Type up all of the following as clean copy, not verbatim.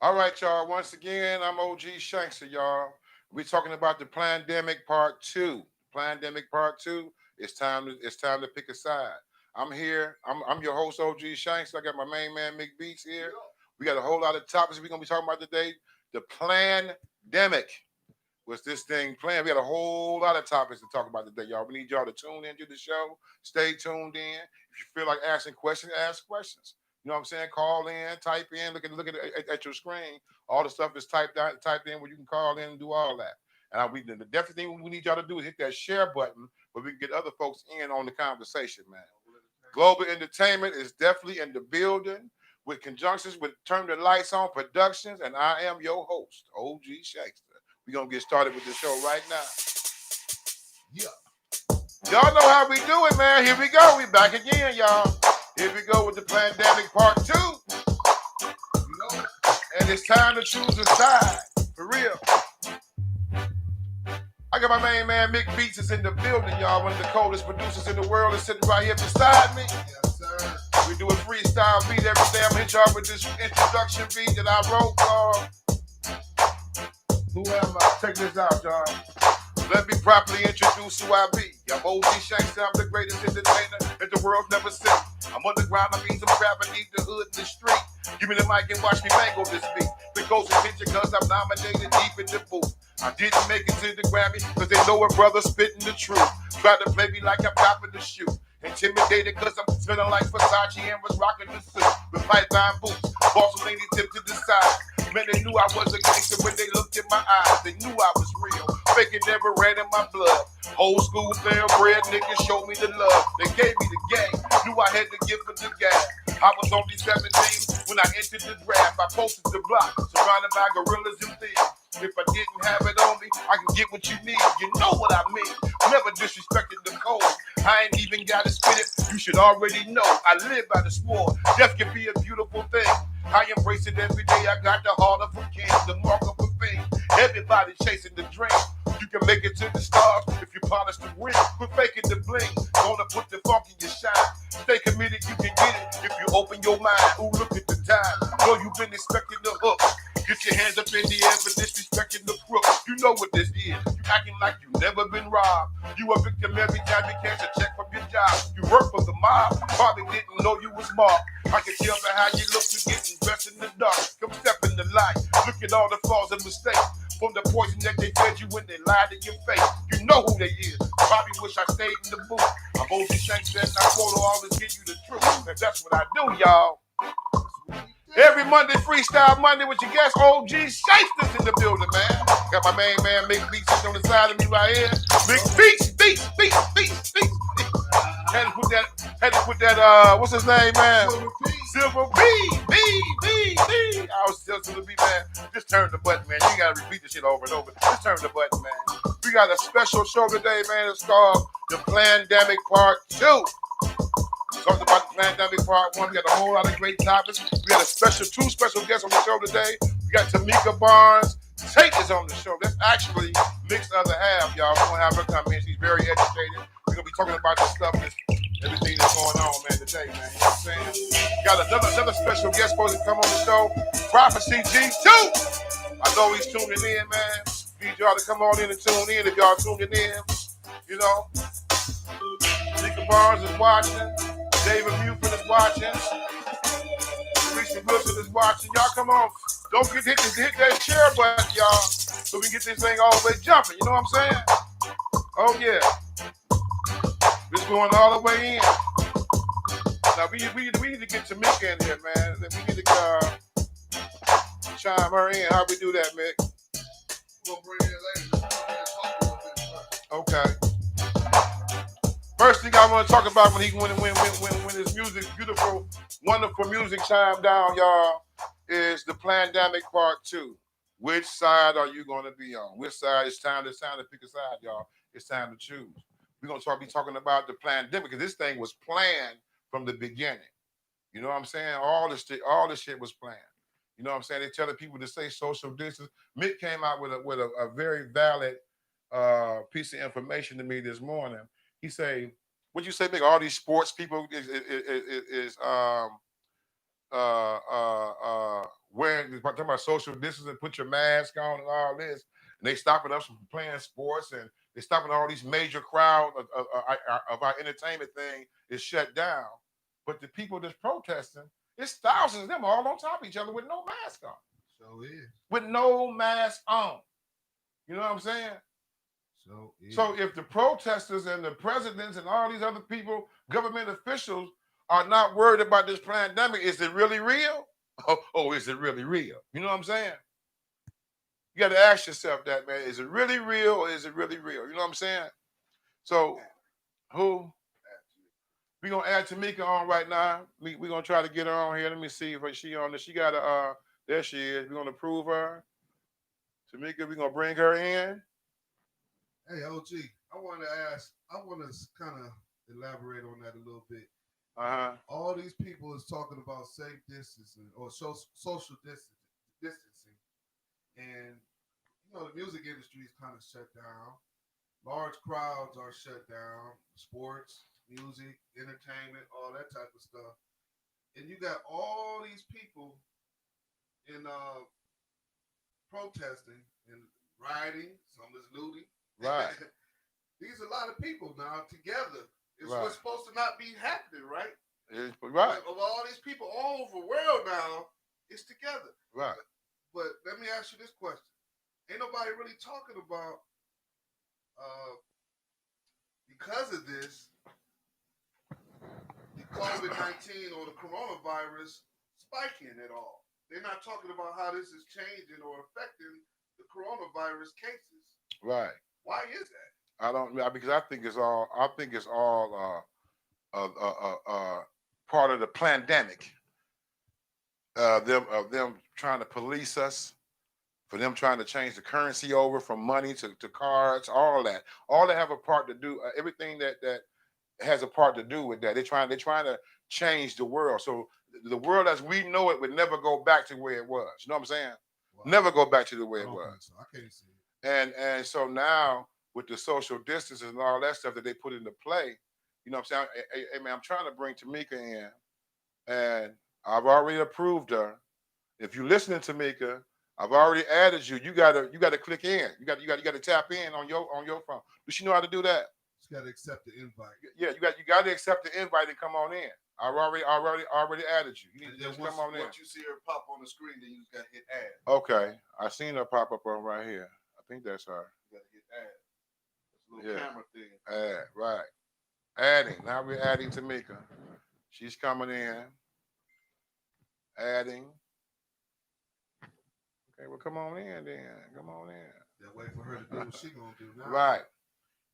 All right, y'all. Once again, I'm OG Shankster, y'all. We're talking about the Plandemic Part 2. Plandemic Part 2. It's time to pick a side. I'm here. I'm your host, OG Shankster. I got my main man, Mick Beats here. We got a whole lot of topics we're gonna be talking about today. The Plandemic. Was this thing playing? We got a whole lot of topics to talk about today, y'all. We need y'all to tune into the show. Stay tuned in. If you feel like asking questions, ask questions. You know what I'm saying? Call in, type in, look at your screen. All the stuff is typed in where you can call in and do all that. And the definitely thing we need y'all to do is hit that share button where we can get other folks in on the conversation, man. Global Entertainment is definitely in the building with conjunctions with Turn the Lights On Productions, and I am your host, OG Shakespeare. We're going to get started with the show right now. Yeah. Y'all know how we do it, man. Here we go. We back again, y'all. Here we go with the Plandemic Part 2. And it's time to choose a side. For real. I got my main man, Mick Beats, is in the building, y'all. One of the coldest producers in the world is sitting right here beside me. Yes, sir. We do a freestyle beat every day. I'm going to hit y'all with this introduction beat that I wrote called Who Am I? Check this out, y'all. Let me properly introduce who I be. I'm OG Shanks, I'm the greatest entertainer that the world's never seen. I'm underground, I mean some crap beneath the hood in the street. Give me the mic and watch me mango this beat. Because attention, cause I'm nominated deep in the booth. I didn't make it to the Grammy, cause they know a brother spitting the truth. Try to play me like I'm copping the shoe. Intimidated cause I'm smelling like Versace and was rocking the suit. With python boots, boss lady tip to the side. Man, they knew I was a gangster when they looked in my eyes. They knew I was real. Faking never ran in my blood. Old school thoroughbred niggas showed me the love. They gave me the game. Knew I had to give it the gas. I was only 17 when I entered the draft. I posted the block, surrounded by gorillas and thieves. If I didn't have it on me, I can get what you need. You know what I mean. Never disrespected the code. I ain't even gotta spit it. You should already know. I live by the sword. Death can be a beautiful thing. I embrace it every day. I got the heart of a king, the mark of a fame. Everybody chasing the dream. You can make it to the stars if you polish the ring. Quit faking the bling. Gonna put the funk in your shine. Stay committed, you can get it if you open your mind. Ooh, look at the time. Know you've been expecting the hook. Get your hands up in the air for disrespecting the crook. You know what this is. You acting like you never been robbed. You a victim every time you catch a check from your job. You work for the mob. Probably didn't know you was mobbed. I can tell by how you look, you're getting dressed in the dark. Come step in the light. Look at all the flaws and mistakes. From the poison that they fed you when they lied in your face. You know who they is. Probably wish I stayed in the booth. I'm OG Shanks and I quote always give you the truth. And that's what I do, y'all. Every Monday, Freestyle Monday with your guest, OG Shapesters in the building, man. Got my main man, Mick Beats, on the side of me right here. Mick Beats. Had to put that, what's his name, man? Silver B. I was still Silver B, man. Just turn the button, man. You ain't gotta repeat this shit over and over. Just turn the button, man. We got a special show today, man. It's called The Plandemic Part 2. Talked about the Plandemic Part 1. We got a whole lot of great topics. We got two special guests on the show today. We got Tamika Barnes. Tate is on the show. That's actually Mick's other half, y'all. We're going to have her come in. She's very educated. We're going to be talking about this stuff, everything that's going on, man, today, man. You know what I'm saying? Got another special guest supposed to come on the show. Prophecy G2. I know he's tuning in, man. Need y'all to come on in and tune in if y'all tuning in. You know, Tamika Barnes is watching. David Buford is watching. Teresa Wilson is watching. Y'all come on. Don't hit that share button, y'all, so we can get this thing all the way jumping. You know what I'm saying? Oh, yeah. This going all the way in. Now, we need to get Tamika in here, man. We need to chime her in. How we do that, Mick? We'll bring her later. Okay. First thing I want to talk about when his music, beautiful, wonderful music chimed down, y'all, is the Plandemic Part 2. Which side are you going to be on? Which side? It's time to pick a side, y'all. It's time to choose. We're going to be talking about the Plandemic because this thing was planned from the beginning. You know what I'm saying? All this shit was planned. You know what I'm saying? They telling people to stay social distance. Mick came out with a very valid piece of information to me this morning. He say, "What you say, Mick? All these sports people is wearing They're talking about social distancing, put your mask on and all this. And they stopping us from playing sports, and they're stopping all these major crowd of our entertainment thing is shut down. But the people that's protesting, it's thousands of them all on top of each other with no mask on. So is. With no mask on. You know what I'm saying? So if the protesters and the presidents and all these other people, government officials, are not worried about this pandemic, is it really real? Oh, is it really real? You know what I'm saying? You got to ask yourself that, man. Is it really real or is it really real? You know what I'm saying? So, who? We're going to add Tamika on right now. We're going to try to get her on here. Let me see if she on this. She got a, there she is. We're going to approve her. Tamika, we're going to bring her in. Hey, OG, I want to kind of elaborate on that a little bit. All these people is talking about safe distancing or social distancing. And, the music industry is kind of shut down. Large crowds are shut down. Sports, music, entertainment, all that type of stuff. And you got all these people in protesting and rioting. Some is looting. Right. These are a lot of people now together. It's what's supposed to not be happening, right? Right. Of all these people all over the world now, it's together. Right. But let me ask you this question. Ain't nobody really talking about because of this, the COVID-19 or the coronavirus spiking at all. They're not talking about how this is changing or affecting the coronavirus cases. Right. Why is that? Because I think it's all part of the plandemic. Them trying to police us, for them trying to change the currency over from money to cards, all that have a part to do. Everything that has a part to do with that. They're trying to change the world. So the world as we know it would never go back to where it was. You know what I'm saying? Wow. Never go back to the way it was. So. I can't see it. And so now with the social distances and all that stuff that they put into play, you know what I'm saying? Hey man, I'm trying to bring Tamika in, and I've already approved her. If you're listening, Tamika, I've already added you. You gotta click in. You gotta tap in on your phone. Does she know how to do that? She gotta accept the invite. Yeah, you gotta accept the invite and come on in. I've already added you. You need to just come on in. Once you see her pop on the screen, then you just gotta hit add. Okay, I seen her pop up on right here. I think that's her. You gotta hit add. It's a little camera thing. Add, right. Adding. Now we're adding Tamika. She's coming in. Adding. Okay, well, come on in then. Come on in. Yeah, wait for her to do what she gonna do now. Right.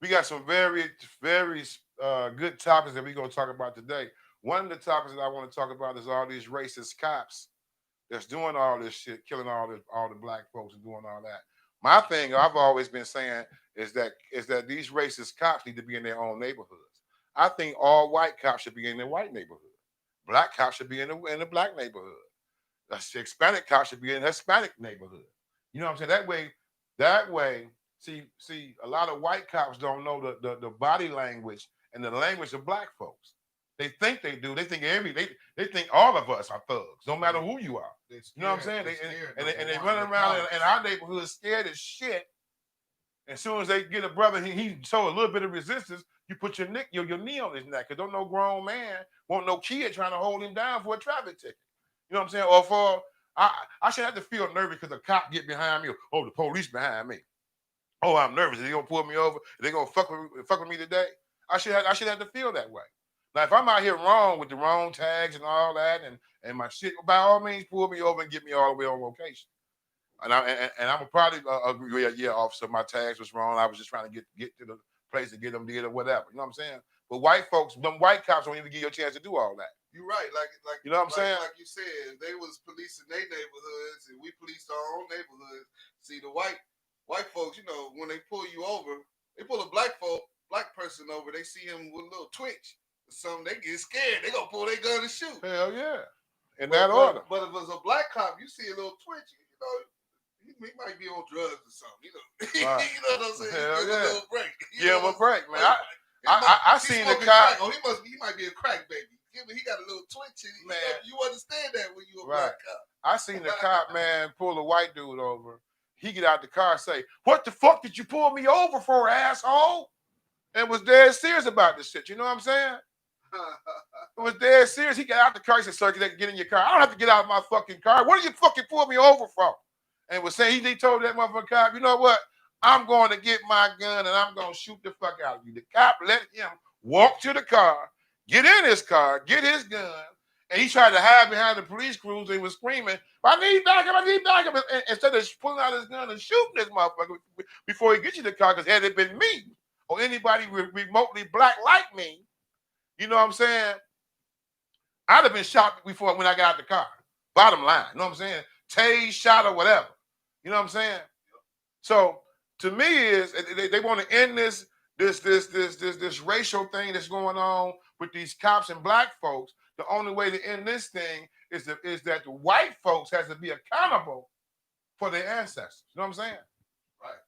We got some very, very good topics that we're going to talk about today. One of the topics that I want to talk about is all these racist cops that's doing all this shit, killing all the black folks and doing all that. My thing I've always been saying is that these racist cops need to be in their own neighborhoods. I think all white cops should be in their white neighborhood. Black cops should be in the black neighborhood. The Hispanic cops should be in the Hispanic neighborhood. You know what I'm saying? That way. See, a lot of white cops don't know the body language and the language of black folks. They think they do. They think they think all of us are thugs, no matter who you are. You know what I'm saying? They run around in our neighborhood scared as shit. As soon as they get a brother, he show a little bit of resistance, you put your knee on his neck. Because don't no grown man want no kid trying to hold him down for a traffic ticket. You know what I'm saying? Or for I should have to feel nervous because a cop get behind me. Or, the police behind me. Oh, I'm nervous. Are they gonna pull me over? Are they gonna fuck with me today? I should have to feel that way. Now, if I'm out here wrong with the wrong tags and all that, and my shit, by all means, pull me over and get me all the way on location. And I'm probably agree. Yeah, officer, my tags was wrong. I was just trying to get to the place to get them did or whatever. You know what I'm saying? But white folks, them white cops don't even give you a chance to do all that. You're right. Like you know what I'm saying? Like you said, they was policing their neighborhoods, and we policed our own neighborhoods. See, the white folks, when they pull you over, they pull a black person over, they see him with a little twitch or something, they get scared. They gonna pull their gun and shoot. Hell yeah. In that order. But if it's a black cop, you see a little twitch, he might be on drugs or something, Right. You know what I'm saying? Hell yeah. A little break. Give him a break, man. I seen the cop. He might be a crack baby. He got a little twitch in it. Man. You understand that when you a black cop. I seen the cop, man, pull a white dude over. He get out the car and say, "What the fuck did you pull me over for, asshole?" And was dead serious about this shit. You know what I'm saying? It was dead serious. He got out the car. He said, "Sir, get in your car." I don't have to get out of my fucking car. What did you fucking pull me over for? And was saying he told that motherfucking cop, "You know what? I'm going to get my gun and I'm going to shoot the fuck out of you." The cop let him walk to the car, get in his car, get his gun, and he tried to hide behind the police cruiser. He was screaming, "I need backup, I need backup." And instead of pulling out his gun and shooting this motherfucker before he gets you to the car, because had it been me or anybody remotely black like me, you know what I'm saying? I'd have been shot before when I got out the car. Bottom line, you know what I'm saying? Tased, shot, or whatever. You know what I'm saying? So to me, is they want to end this racial thing that's going on with these cops and black folks. The only way to end this thing is that the white folks has to be accountable for their ancestors. You know what I'm saying? Right.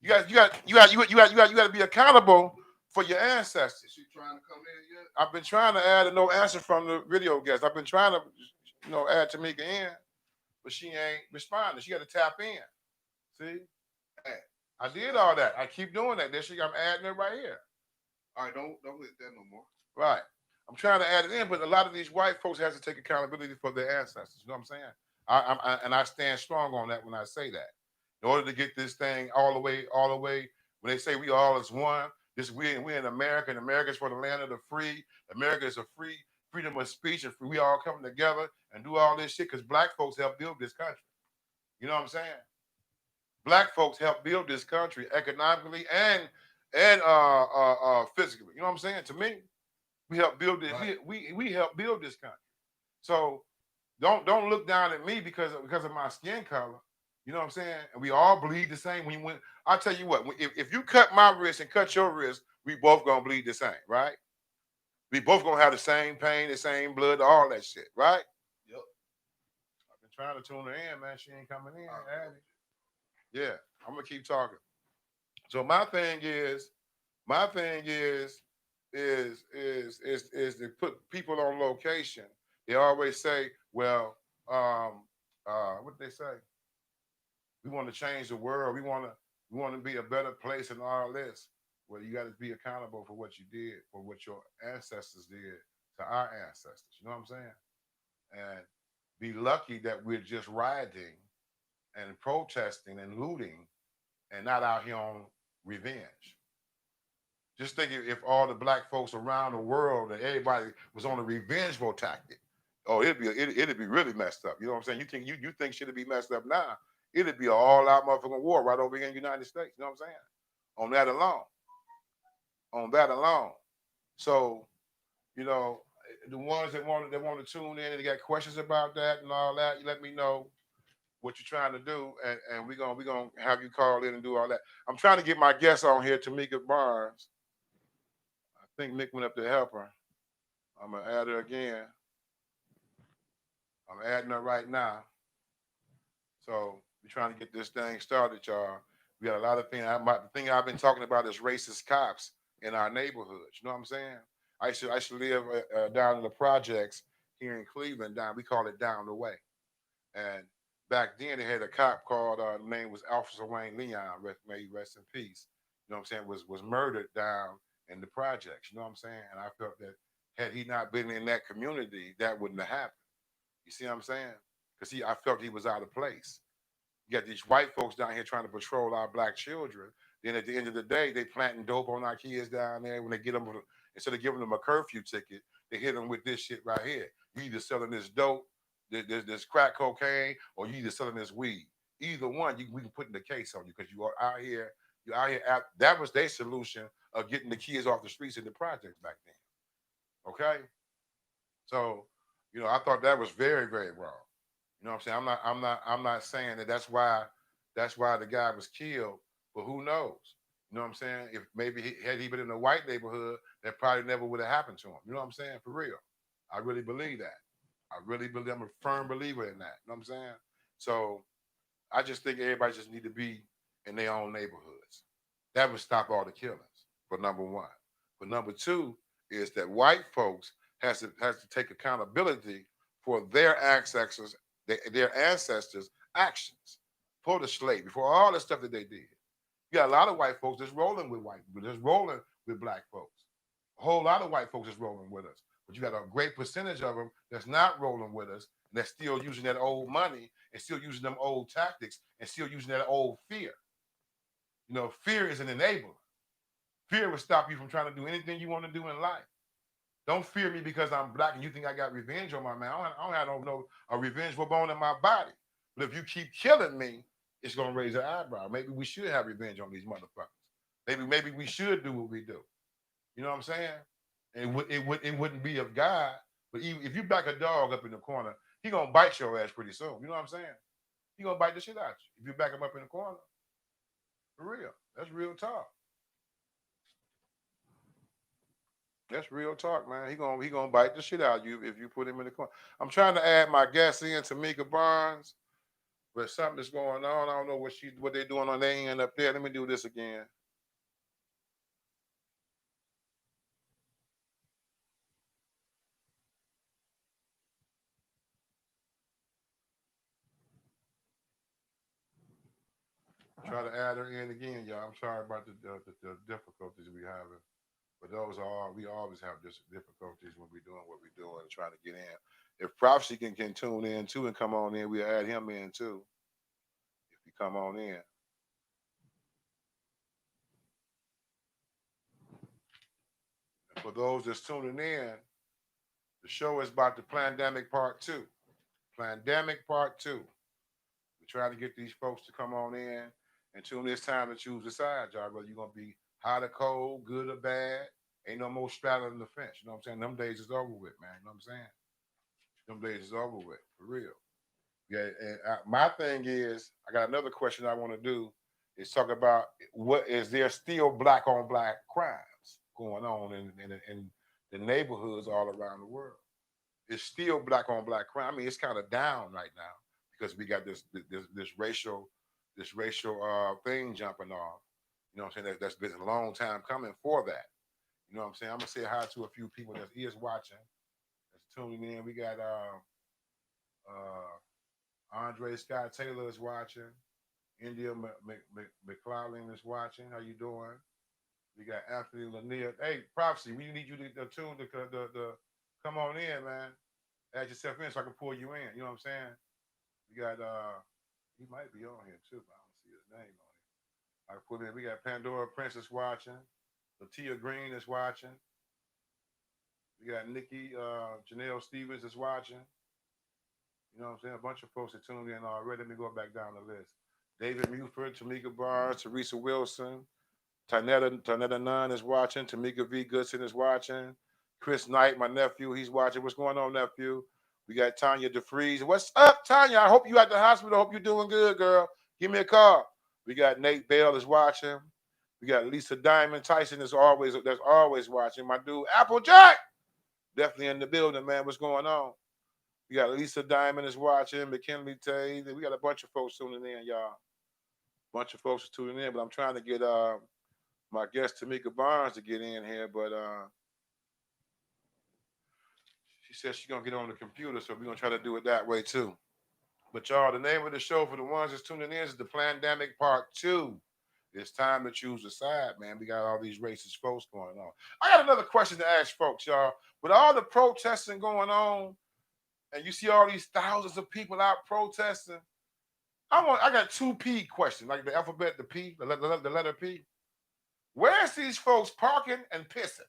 You got to be accountable for your ancestors. Is she trying to come in yet? I've been trying to add a no answer from the video guest. I've been trying to, add Tamika in, but she ain't responding. She got to tap in. See? Hey, I did all that. I keep doing that. I'm adding it right here. All right, don't hit that no more. Right. I'm trying to add it in, but a lot of these white folks has to take accountability for their ancestors. You know what I'm saying? And I stand strong on that when I say that. In order to get this thing all the way, when they say we all is one, we in America, and America is for the land of the free. America is a freedom of speech, and we all come together and do all this shit because black folks help build this country. You know what I'm saying? Black folks help build this country economically and physically. You know what I'm saying? To me, we help build it. Right. We help build this country. So don't look down at me because of my skin color. You know what I'm saying? And we all bleed the same. I tell you what, if you cut my wrist and cut your wrist, we both gonna bleed the same, right? We both gonna have the same pain, the same blood, all that shit, right? Yep. I've been trying to tune her in, man. She ain't coming in. Yeah, I'm gonna keep talking. So my thing is to put people on location. They always say, well, what they say? We want to change the world. We want to be a better place and all this. Well, you got to be accountable for what you did, for what your ancestors did to our ancestors. You know what I'm saying? And be lucky that we're just rioting and protesting and looting and not out here on revenge. Just think if all the black folks around the world and everybody was on a revengeful tactic, oh, it'd be really messed up. You know what I'm saying? You think shit'd be messed up now? It'd be an all-out motherfucking war right over here in the United States. You know what I'm saying? On that alone. So, the ones that want to tune in and they got questions about that and all that, you let me know what you're trying to do, and we're gonna have you call in and do all that. I'm trying to get my guest on here, Tamika Barnes. I think Nick went up to help her. I'm gonna add her again. I'm adding her right now. So we're trying to get this thing started, y'all. We got a lot of things. The thing I've been talking about is racist cops in our neighborhoods. You know what I'm saying? I used to live down in the projects here in Cleveland. We call it down the way. And back then they had a cop called, name was Officer Wayne Leon, may he rest in peace. You know what I'm saying? Was murdered down in the projects. You know what I'm saying? And I felt that had he not been in that community, that wouldn't have happened. You see what I'm saying? Because I felt he was out of place. You got these white folks down here trying to patrol our black children. Then at the end of the day, they planting dope on our kids down there. When they get them, instead of giving them a curfew ticket, they hit them with this shit right here. You either selling this dope, this crack cocaine, or you either selling this weed. Either one, we can put in the case on you because you are out here. You're out here. That was their solution of getting the kids off the streets in the projects back then. Okay, so I thought that was very, very wrong. You know what I'm saying? I'm not saying that's why the guy was killed, but who knows? You know what I'm saying? If maybe had he been in a white neighborhood, that probably never would have happened to him. You know what I'm saying? For real. I really believe that. I'm a firm believer in that. You know what I'm saying? So I just think everybody just need to be in their own neighborhoods. That would stop all the killings, for number one. But number two is that white folks has to take accountability for their ancestors their ancestors' actions for the slave, before all the stuff that they did. You got a lot of white folks that's rolling with white people, that's rolling with black folks. A whole lot of white folks that's rolling with us. But you got a great percentage of them that's not rolling with us, and that's still using that old money and still using them old tactics and still using that old fear. You know, fear is an enabler. Fear will stop you from trying to do anything you want to do in life. Don't fear me because I'm black and you think I got revenge on my man. I don't have no a revengeful bone in my body. But if you keep killing me, it's gonna raise an eyebrow. Maybe we should have revenge on these motherfuckers. Maybe we should do what we do. You know what I'm saying? And it wouldn't be of God. But even if you back a dog up in the corner, he gonna bite your ass pretty soon. You know what I'm saying? He gonna bite the shit out you if you back him up in the corner. For real. That's real talk. That's real talk, man. He gonna bite the shit out of you if you put him in the corner. I'm trying to add my guest in, Tamika Barnes, but something's going on. I don't know what they're doing on their end up there. Let me do this again. Try to add her in again, y'all. I'm sorry about the difficulties we having, but we always have difficulties when we're doing what we're doing and trying to get in. If Prophecy can tune in too and come on in, we'll add him in too. If he come on in. And for those that's tuning in, the show is about the Plandemic Part 2. Plandemic Part 2. We're trying to get these folks to come on in and tune this time to choose a side, y'all. Whether you're going to be hot or cold, good or bad. Ain't no more straddling the fence. You know what I'm saying? Them days is over with, man. You know what I'm saying? Them days is over with, for real. Yeah, and my thing is, I got another question I want to do is talk about what is there still black on black crimes going on in the neighborhoods all around the world? It's still black on black crime. I mean, it's kind of down right now because we got this racial thing jumping off. You know what I'm saying? That's been a long time coming for that. You know what I'm saying? I'm gonna say hi to a few people that is watching, that's tuning in. We got Andre Scott Taylor is watching. India McClellan is watching. How you doing? We got Anthony Lanier. Hey, Prophecy, we need you to tune the come on in, man. Add yourself in so I can pull you in. You know what I'm saying? We got he might be on here too, but I don't see his name on here. I put in. We got Pandora Princess watching. Latia Green is watching. We got Nikki Janelle Stevens is watching. You know what I'm saying? A bunch of folks are tuned in already. Let me go back down the list. David Muford, Tamika Barnes, Teresa Wilson, Tanetta Nunn is watching. Tamika V. Goodson is watching. Chris Knight, my nephew, he's watching. What's going on, nephew? We got Tanya DeFries. What's up, Tanya? I hope you at the hospital. I hope you're doing good, girl. Give me a call. We got Nate Bell is watching. We got Lisa Diamond. Tyson is always watching. My dude, Applejack, definitely in the building, man. What's going on? We got Lisa Diamond is watching. McKinley Tay. We got a bunch of folks tuning in, y'all. Bunch of folks are tuning in, but I'm trying to get my guest Tamika Barnes to get in here, but she said she's gonna get on the computer, so we're gonna try to do it that way too. But y'all, the name of the show for the ones that's tuning in is the Plandemic Part 2. It's time to choose a side, man. We got all these racist folks going on. I got another question to ask folks, y'all. With all the protesting going on, and you see all these thousands of people out protesting, I got two P questions, like the alphabet, the P, the letter P. Where's these folks parking and pissing?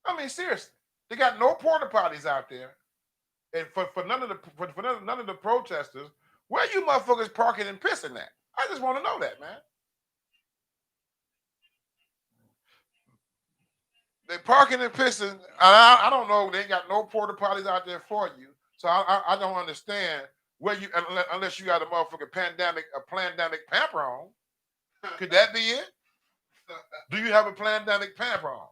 I mean, seriously, they got no porta potties out there, and for none of the protesters, where you motherfuckers parking and pissing at? I just want to know that, man. They parking and pissing. I don't know. They ain't got no porta potties out there for you, so I don't understand where you unless you got a motherfucking plandemic pamper on. Could that be it? Do you have a plandemic pamper on?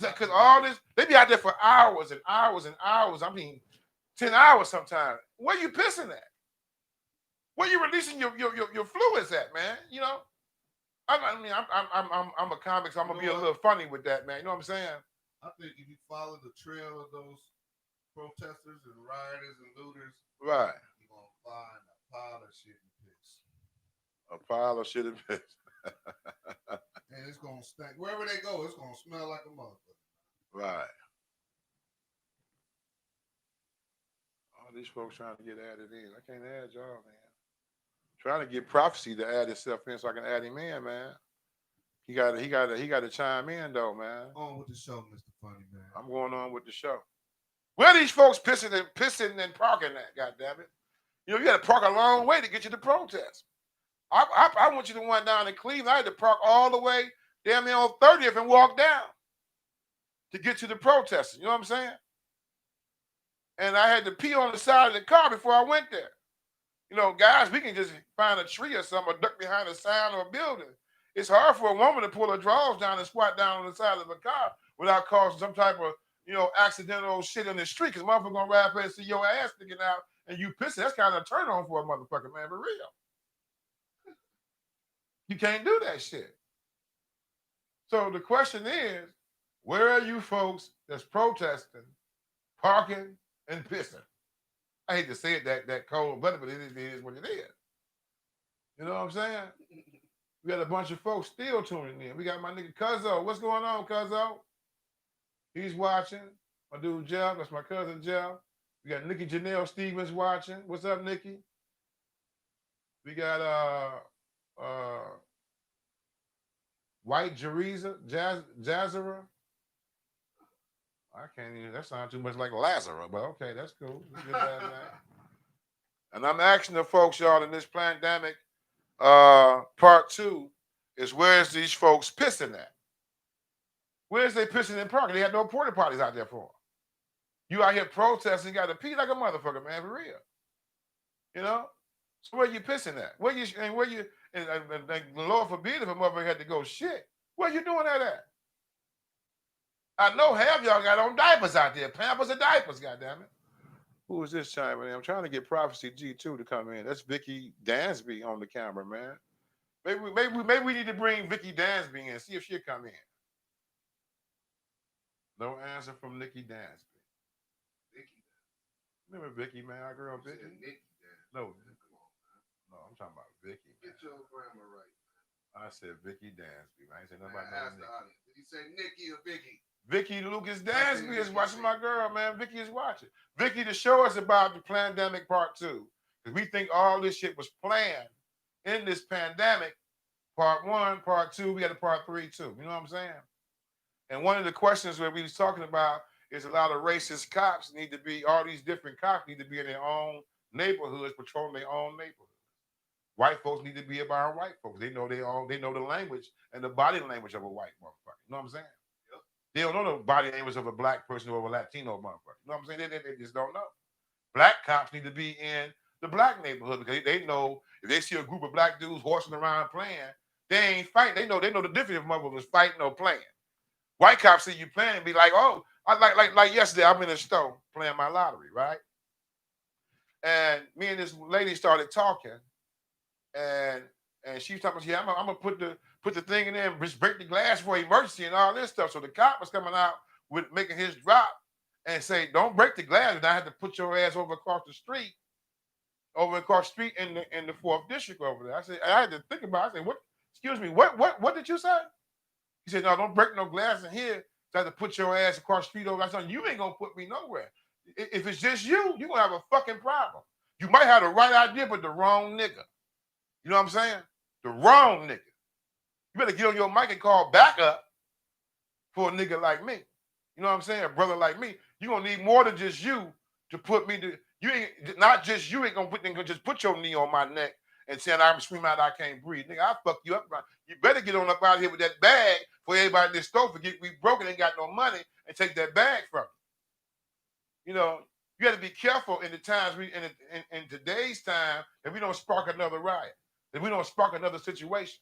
Because all this, they be out there for hours and hours and hours. I mean, 10 hours sometimes. Where you pissing at? Where you releasing your fluids at, man? You know, I'm a comic, so I'm gonna be a little funny with that, man. You know what I'm saying? I think if you follow the trail of those protesters and rioters and looters. Right. You're gonna find a pile of shit and piss. A pile of shit and piss. And it's gonna stink. Wherever they go, it's gonna smell like a motherfucker. Right. All these folks trying to get added in. I can't add y'all, man. Trying to get prophecy to add himself in so I can add him in, man. He got to chime in though, man. On with the show, Mr. Funny Man. I'm going on with the show. Where these folks pissing and parking at? God damn it! You know you got to park a long way to get you to protest. I want you to one down in Cleveland. I had to park all the way damn near on 30th and walk down to get to the protesting. You know what I'm saying? And I had to pee on the side of the car before I went there. You know, guys, we can just find a tree or something or duck behind a sign or a building. It's hard for a woman to pull her drawers down and squat down on the side of a car without causing some type of, accidental shit in the street. Because motherfucker gonna ride past and see your ass sticking out and you pissing. That's kind of a turn on for a motherfucker, man, for real. You can't do that shit. So the question is, where are you folks that's protesting, parking, and pissing? I hate to say it that cold-blooded, but it is what it is. You know what I'm saying? We got a bunch of folks still tuning in. We got my nigga Cuzzo. What's going on, Cuzzo? He's watching. My dude Jeff, that's my cousin Jeff. We got Nikki Janelle Stevens watching. What's up, Nikki? We got White Jeriza, Jazzera. I can't even, that sounds too much like Lazarus, but okay, that's cool. And I'm asking the folks, y'all, in this Plandemic part 2 is where's these folks pissing at? Where's they pissing in parking? They had no porta potties out there for them. You out here protesting, you got to pee like a motherfucker, man, for real. You know? So where you pissing at? And the Lord forbid if a motherfucker had to go shit. Where you doing that at? I know half y'all got on diapers out there. Pampers and diapers, goddammit. Who is this chiming in? I'm trying to get Prophecy G2 to come in. That's Vicky Dansby on the camera, man. Maybe we need to bring Vicky Dansby in, see if she'll come in. No answer from Nikki Dansby. Vicky. Remember Vicky, man? Our girl Vicky? Nikki. No, I'm talking about Vicky. Get your grammar right. I said Vicky Dansby. I ain't saying nothing about Nikki. Did he say Nikki or Vicky? Vicky Lucas Dansby is watching, my girl, man. Vicky is watching. Vicky, to show us about the Plandemic part 2. Because we think all this shit was planned in this pandemic. Part 1, part 2, we got a part 3 too. You know what I'm saying? And one of the questions that we was talking about is a lot of racist cops need to be, all these different cops need to be in their own neighborhoods, patrolling their own neighborhoods. White folks need to be about white folks. They know the language and the body language of a white motherfucker. You know what I'm saying? Yep. They don't know the body language of a black person or a Latino motherfucker. You know what I'm saying? They just don't know. Black cops need to be in the black neighborhood because they know if they see a group of black dudes horsing around playing, they ain't fighting. They know the difference if motherfuckers is fighting or playing. White cops see you playing and be like, oh, I like yesterday, I'm in the store playing my lottery, right? And me and this lady started talking, and she was talking, I'm gonna put the thing in there and just break the glass for emergency and all this stuff. So the cop was coming out with making his drop and say, don't break the glass. And I had to put your ass over across the street in the 4th district over there. I had to think about it. I said, what? Excuse me, what did you say? He said, no, don't break no glass in here. I had to put your ass across the street over. I said, you ain't gonna put me nowhere. If it's just you're gonna have a fucking problem. You might have the right idea, but the wrong nigga. You know what I'm saying? The wrong nigga. You better get on your mic and call backup for a nigga like me. You know what I'm saying? A brother like me. You're gonna need more than just you to put me to. You ain't not just you ain't gonna just put your knee on my neck and saying I'm screaming out I can't breathe. Nigga, I'll fuck you up. You better get on up out here with that bag for everybody in this store forget we broke and ain't got no money and take that bag from you. You know, you got to be careful in the times in today's time that we don't spark another riot, that we don't spark another situation.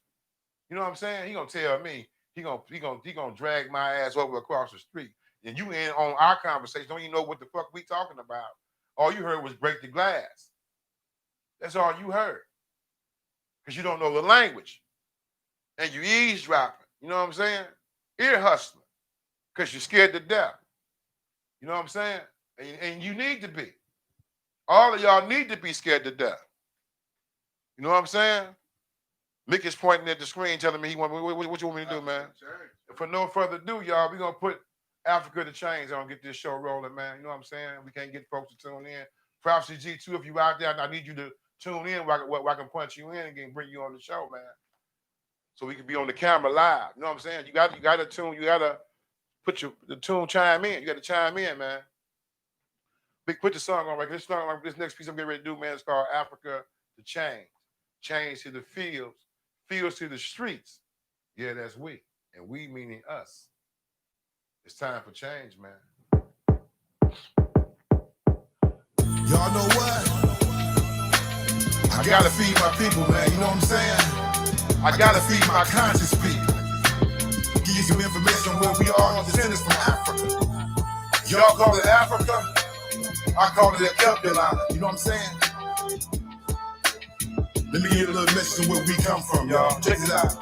You know what I'm saying? He gonna tell me he gonna drag my ass over across the street, and you in on our conversation. Don't even know what the fuck we talking about. All you heard was break the glass. That's all you heard, because you don't know the language, and you eavesdropping. You know what I'm saying? Ear hustling, because you're scared to death. You know what I'm saying? And you need to be. All of y'all need to be scared to death. You know what I'm saying? Mick is pointing at the screen telling me what you want me to do, man? For no further ado, y'all, we're going to put Africa the Chains on, get this show rolling, man. You know what I'm saying? We can't get folks to tune in. Prophecy G2, if you out there, I need you to tune in where I can punch you in and bring you on the show, man. So we can be on the camera live. You know what I'm saying? You got to tune, you got to put the tune chime in. You got to chime in, man. Put the song on right. This next piece I'm getting ready to do, man, is called Africa the Chains. Chains to the fields, fields to the streets. Yeah, that's we. And we meaning us. It's time for change, man. Y'all know what? I gotta feed my people, man. You know what I'm saying? I gotta feed my conscious people. Give you some information where we are descendants from Africa. Y'all call it Africa. I call it a Kelpie line. You know what I'm saying? Let me get a little message on where we come from, y'all. Check it out.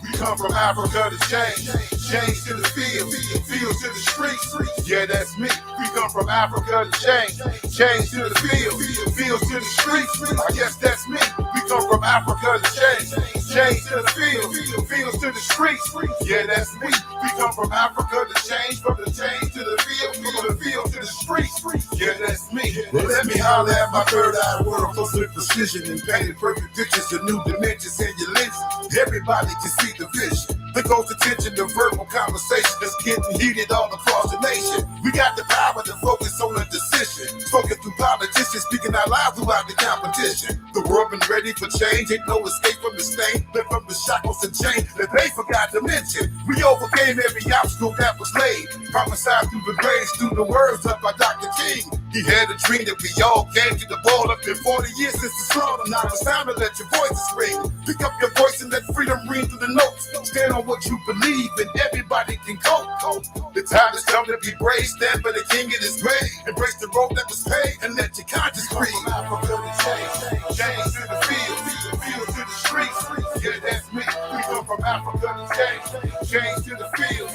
We come from Africa to change. Change to the fields, fields to the streets. Yeah, that's me. We come from Africa to change. Change to the fields, fields to the streets. I guess that's me. We come from Africa to change. Change to the fields, fields to the streets. Yeah, that's me. We come from Africa to change, from the change to the field, from the field to the streets. Yeah, that's me. Well, let me holler at my third eye world, close with precision and painted perfect pictures of new dimensions in your lenses. Everybody can see the vision. The close attention to verbal conversation that's getting heated all across the nation. We got the power to focus on a decision. Spoken through politicians, speaking out loud throughout the competition. The world been ready for change, ain't no escape from the stain. Left from the shackles and chains that they forgot to mention. We overcame every obstacle that was laid. Prophesied through the graves, through the words of by Dr. King. He had a dream that we all came to the ball up in 40 years since the slaughter. Now it's time to let your voices ring. Pick up your voice and let freedom ring through the notes. Stand on what you believe and everybody can cope. The time has come to be brave. Stand for the king in his grave. Embrace the road that was paved and let your conscience breathe. Africa to change. Change to the field to the streets. Yeah, that's me. We come from Africa to change. Change to the field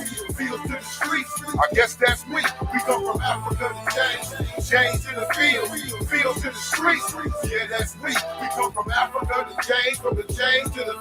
to the streets. I guess that's me. We come from Africa to change. Change to the field to the streets. Yeah, that's me. We come from Africa to change, from the change to the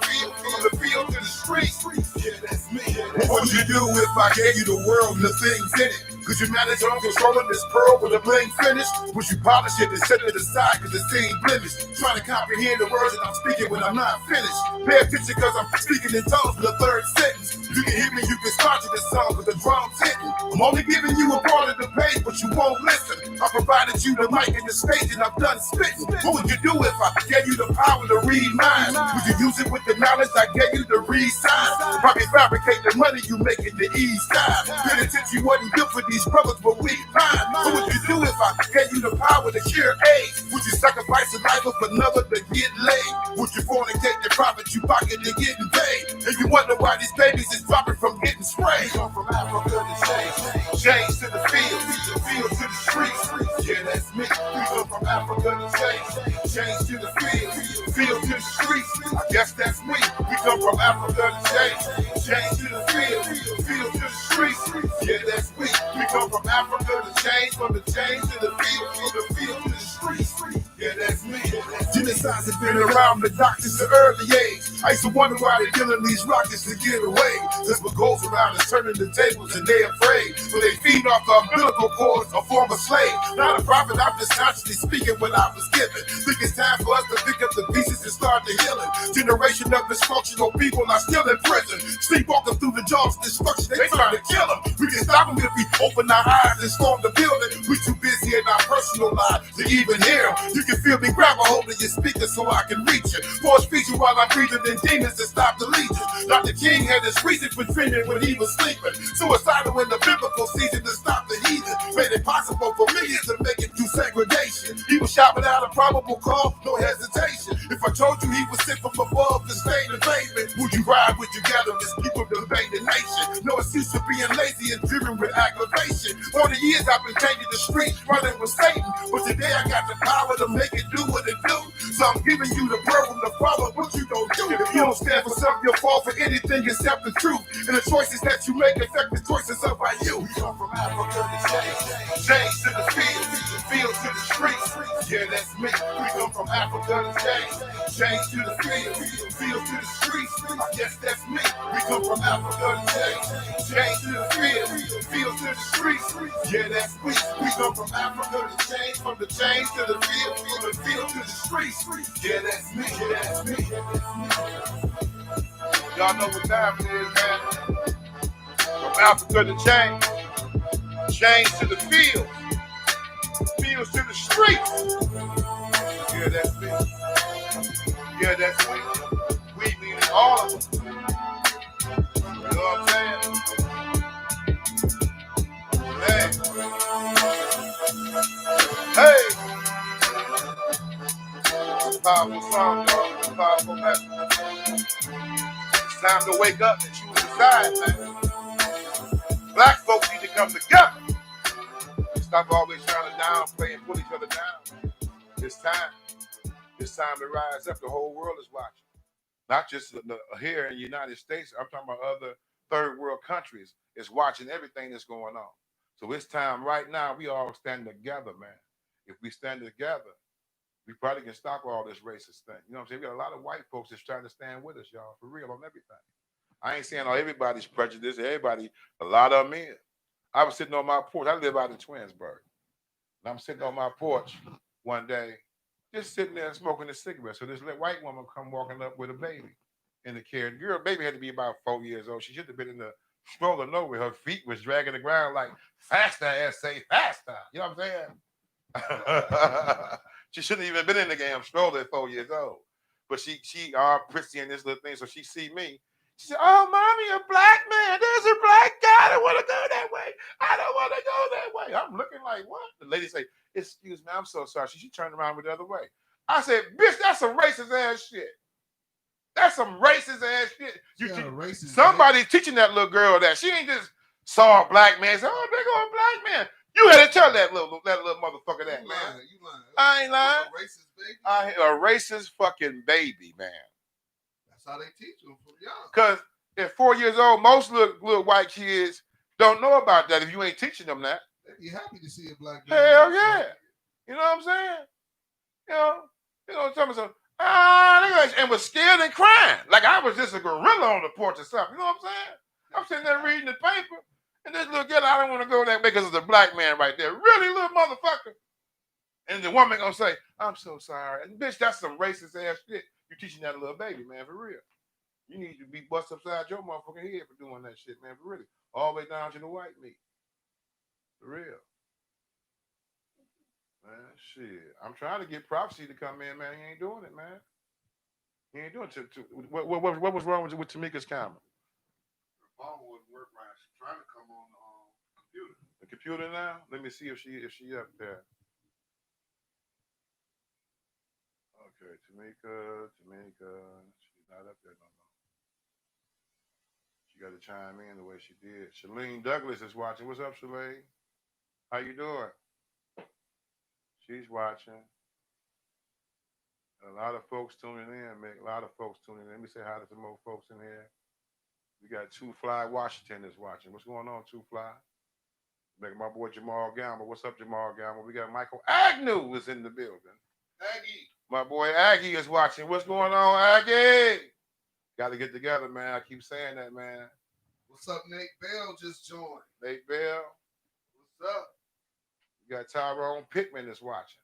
field to the streets. Yeah, that's me. What would you do if I gave you the world and the things in it? Could you manage on controlling this pearl with a blank finish? Would you polish it and set it aside cause it seems blemished? Trying to comprehend the words that I'm speaking when I'm not finished. Pay attention cause I'm speaking in tongues for the third sentence. You can hear me, you can start to this song with the drums hitting. I'm only giving you a part of the page, but you won't listen. I provided you the mic and the stage and I'm done spitting. What would you do if I gave you the power to read minds? Would you use it with the knowledge I gave you to read signs? Probably fabricate the money you make in the ease time. Pay attention wasn't good for these brothers, but we fine. What would you do if I gave you the power to cure AIDS? Would you sacrifice a life of another to get laid? Would you fornicate the profit you pocket to getting paid? And you wonder why these babies is dropping from getting sprayed? We come from Africa to change. Change to the field to the streets. Yeah, that's me. We come from Africa to change. Change to the field to the streets. I guess that's me. We come from Africa to change. Change to the field to the streets. Yeah, that's me. We come from Africa to change, from the change to the field to the streets. Yeah, that's me. Genocides have been around the doctors at early age. I used to wonder why they're killing these rockets to get away. That's what goes around is turning the tables and they're afraid. So they feed off the umbilical cords, a former slave. Not a prophet, I'm just consciously speaking what I was given. Think it's time for us to pick up the pieces and start the healing. Generation of dysfunctional people are still in prison. Sleepwalking through the jaws of destruction, they trying to kill them. We can stop them if we open our eyes and storm the building. We too busy in our personal lives to even hear them. You can feel me, grab a hold of your speaker so I can reach you. Force feature while I'm breathing in demons to stop the legion. Dr. King had his reason for dreaming when he was sleeping. Suicidal in the biblical season to stop the heathen. Made it possible for millions to make it through segregation. He was shot without a probable cause, no hesitation. If I told you he was sent from above to stay in the basement, would you ride? Would you gather as people debate the nation? No excuse for being lazy and driven with aggravation. 40 years I've been taking the streets running with Satan, but today I got the power to make it do what it do. So I'm giving you the program to follow what you don't do. If you don't stand for something, you'll fall for anything except the truth. And the choices that you make affect the choices of by you. We come from Africa to change to the field to the streets. Yeah, that's me. We come from Africa to change to the field to the streets. Yes, that's me. We come from Africa to change to the field to the streets. Yeah, that's we. We come from Africa to change, from the change to the field, from the field to the streets. Yeah, that's me. Yeah, that's me. Y'all know what time it is, man. From Africa to change to the fields to the streets. Yeah, that's me. Yeah, that's me. We mean all of them. You know what I'm saying? Hey. Powerful song, y'all. Powerful message. It's time to wake up and choose a side, man. Black folks need to come together. Stop always trying to downplay and put each other down, man. It's time. It's time to rise up. The whole world is watching. Not just here in the United States. I'm talking about other third world countries. It's watching everything that's going on. So it's time right now we all stand together, man. If we stand together, we probably can stop all this racist thing. You know what I'm saying? We got a lot of white folks that's trying to stand with us, y'all, for real, on everything. I ain't saying everybody's prejudiced. Everybody, a lot of them is. I was sitting on my porch. I live out in Twinsburg. And I'm sitting on my porch one day, just sitting there smoking a cigarette. So this little white woman come walking up with a baby in the carriage. Girl, baby had to be about 4 years old. She should have been in the stroller nowhere. Her feet was dragging the ground like, faster, say faster. You know what I'm saying? She shouldn't even been in the damn stroller at 4 years old. But she all prissy in this little thing, so she see me. She said, oh, mommy, a black man. There's a black guy. I don't want to go that way. I don't want to go that way. I'm looking like, what? The lady say, excuse me, I'm so sorry. She turned around with the other way. I said, bitch, that's some racist ass shit. That's some racist ass shit. Somebody's teaching that little girl that. She ain't just saw a black man and said, oh, there go a black man. You had to tell that little motherfucker that, man. You lying. I ain't lying. A racist baby? A racist fucking baby, man. That's how they teach them from young. Because at 4 years old, most little white kids don't know about that if you ain't teaching them that. They'd be happy to see a black man. Hell yeah. You know what I'm saying? You know, tell me something. And was scared and crying. Like I was just a gorilla on the porch or something. You know what I'm saying? I'm sitting there reading the paper. And this little girl, I don't want to go there because it's a black man right there. Really, little motherfucker. And the woman gonna say, I'm so sorry. And bitch, that's some racist ass shit. You teaching that little baby, man, for real. You need to be bust upside your motherfucking head for doing that shit, man, for real. All the way down to the white meat. For real. Man, shit. I'm trying to get Prophecy to come in, man. He ain't doing it, man. He ain't doing it. What was wrong with Tamika's camera? The phone wouldn't work right. She's trying to come on the computer. The computer now? Let me see if she up there. Okay, Tamika. She's not up there no more. She got to chime in the way she did. Shalene Douglas is watching. What's up, Shalene? How you doing? She's watching. A lot of folks tuning in, Mick. A lot of folks tuning in. Let me say hi to some more folks in here. We got Two Fly Washington is watching. What's going on, Two Fly? My boy Jamal Gamble. What's up, Jamal Gamble? We got Michael Agnew is in the building. Aggie. My boy Aggie is watching. What's going on, Aggie? Got to get together, man. I keep saying that, man. What's up, Nate Bell just joined. Nate Bell. What's up? We got Tyrone Pittman that's watching.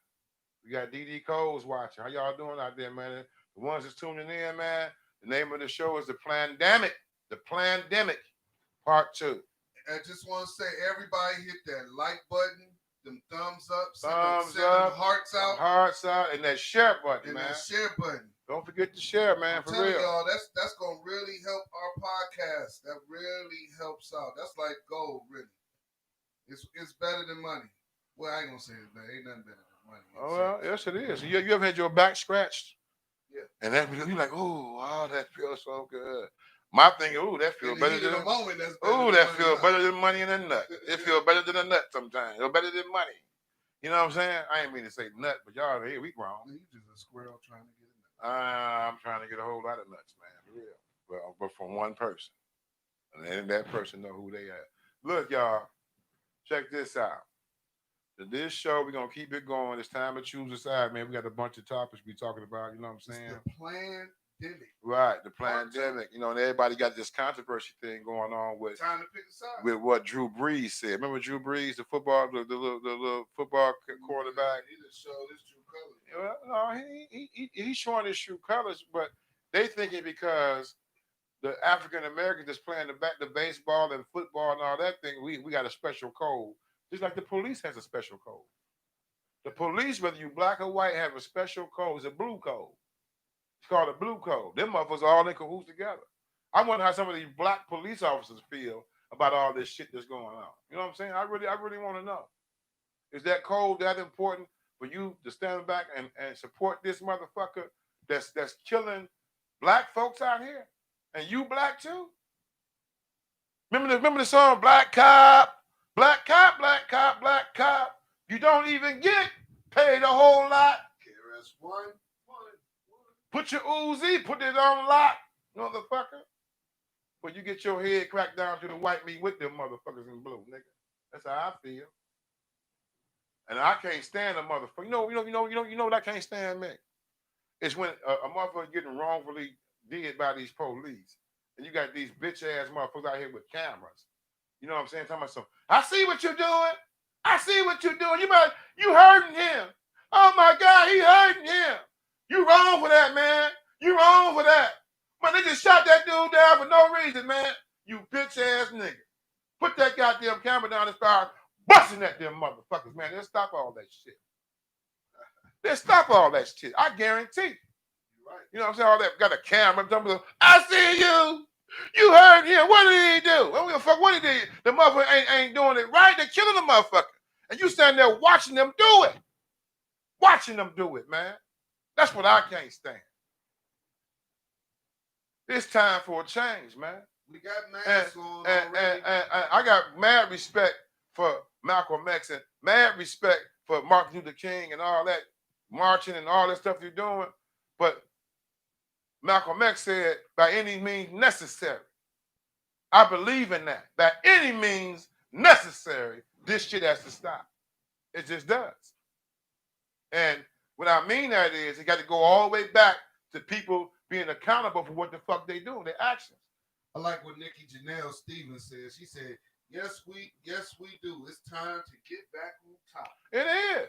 We got DD Cole's watching. How y'all doing out there, man? The ones that's tuning in, man, the name of the show is The Plandemic. The Plandemic, Part 2. I just want to say, everybody hit that like button, them thumbs up, send them hearts out. Hearts out, and that share button, and man. that share button. Don't forget to share, man, for real. Y'all, that's going to really help our podcast. That really helps out. That's like gold, really. It's better than money. Well, I ain't going to say it's better. Ain't nothing better than money. Oh, well, yes, it is. You ever had your back scratched? Yeah. And that you're like, oh, wow, that feels so good. My thing, that feels better than better than money in a nut. It feels better than a nut sometimes. It's better than money. You know what I'm saying? I ain't mean to say nut, but y'all here we grown. You just a squirrel trying to get a nut. I'm trying to get a whole lot of nuts, man, for real. But from one person, and then that person know who they are. Look, y'all, check this out. This show, we're gonna keep it going. It's time to choose a side, man. We got a bunch of topics we talking about. You know what I'm saying? It's the Plandemic. Right, the Plandemic. You know, and everybody got this controversy thing going on with time to pick a side. With what Drew Brees said. Remember Drew Brees, the football, the little football quarterback. He just showed his true colors. Well, no, he's showing his true colors, but they thinking because the African Americans that's playing the baseball and football and all that thing, we got a special code. Just like the police has a special code. The police, whether you black or white, have a special code. It's a blue code. It's called a blue code. Them motherfuckers are all in cahoots together. I wonder how some of these black police officers feel about all this shit that's going on. You know what I'm saying? I really want to know. Is that code that important for you to stand back and support this motherfucker that's killing black folks out here? And you black too? Remember the song Black Cop? Black cop, black cop, black cop. You don't even get paid a whole lot. KRS-One. Put your Uzi, put it on lock, motherfucker. But you get your head cracked down to the white meat with them motherfuckers in blue, nigga. That's how I feel. And I can't stand a motherfucker. You know what I can't stand, man? It's when a motherfucker getting wrongfully did by these police. And you got these bitch ass motherfuckers out here with cameras. You know what I'm saying? Talking about some, I see what you're doing. I see what you're doing. You hurting him. Oh my God, he hurting him. You wrong for that, man. You wrong for that. Man, they just shot that dude down for no reason, man. You bitch ass nigga. Put that goddamn camera down and start busting at them motherfuckers, man. Let's stop all that shit. Let's stop all that shit. I guarantee. Right. You know what I'm saying? All that got a camera. I see you. You heard him. What did he do? I don't give a fuck what he did. The motherfucker ain't doing it right. They're killing the motherfucker. And you standing there watching them do it. Watching them do it, man. That's what I can't stand. It's time for a change, man. We got masks on already. And I got mad respect for Malcolm X and mad respect for Martin Luther King and all that marching and all that stuff you're doing. But Malcolm X said, by any means necessary. I believe in that. By any means necessary, this shit has to stop. It just does. And what I mean that is, it got to go all the way back to people being accountable for what the fuck they do, their actions. I like what Nikki Janelle Stevens said. She said, yes, we do. It's time to get back on top. It is.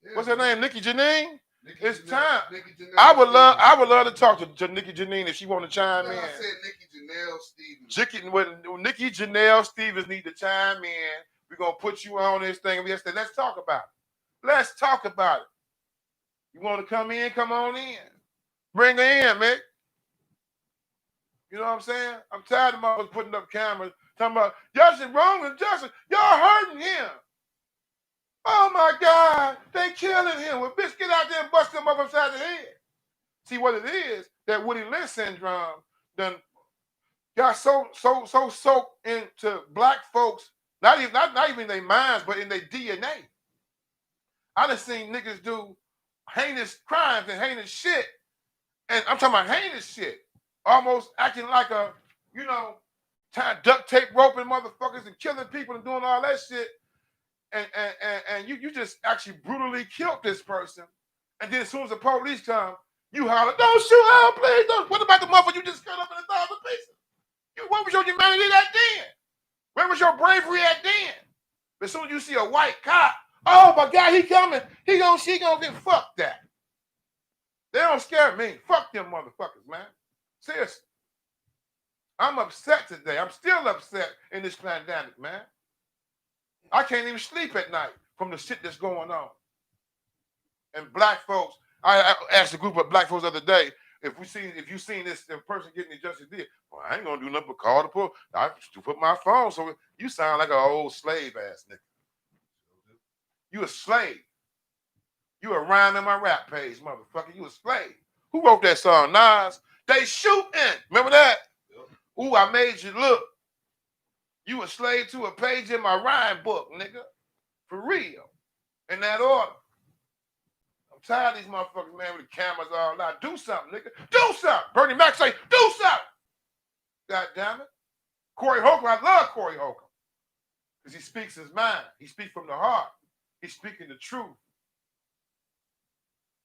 Yeah, what's her name? Nikki Janine? It's Janelle, time. Janelle I would love to talk to Nikki Janine if she want to chime in. I said Nikki Janelle Stevens. Nikki Janelle Stevens need to chime in. We're gonna put you on this thing. Let's talk about it. Let's talk about it. You want to come in? Come on in. Bring her in, man. You know what I'm saying? I'm tired of motherfuckers putting up cameras talking about justice wrong with justice. Y'all hurting him. Oh my God, they killing him. Well, bitch, get out there and bust him up upside the head. See what it is? That Woody Lynch syndrome done got so soaked into black folks, not even their minds, but in their DNA. I done seen niggas do heinous crimes and heinous shit. And I'm talking about heinous shit. Almost acting like a, duct tape roping motherfuckers and killing people and doing all that shit. And you just actually brutally killed this person. And then as soon as the police come, you holler, don't shoot out, please. Don't. What about the motherfucker you just cut up in 1,000 pieces? Where was your humanity at then? Where was your bravery at then? As soon as you see a white cop, oh my God, he coming. She gonna get fucked that. They don't scare me. Fuck them motherfuckers, man. Seriously. I'm upset today. I'm still upset in this pandemic, man. I can't even sleep at night from the shit that's going on. And black folks, I asked a group of black folks the other day, if you seen this person getting injustice did, well, I ain't gonna do nothing but call the police. I put my phone, so you sound like an old slave ass nigga. You a slave. You a rhyme in my rap page, motherfucker. You a slave. Who wrote that song? Nas. They shooting. Remember that? Ooh, I made you look. You a slave to a page in my rhyme book, nigga. For real. In that order. I'm tired of these motherfuckers, man, with the cameras all out. Do something, nigga. Do something. Bernie Mac say, do something. God damn it. Corey Holcomb, I love Corey Holcomb. Because he speaks his mind. He speaks from the heart. He's speaking the truth.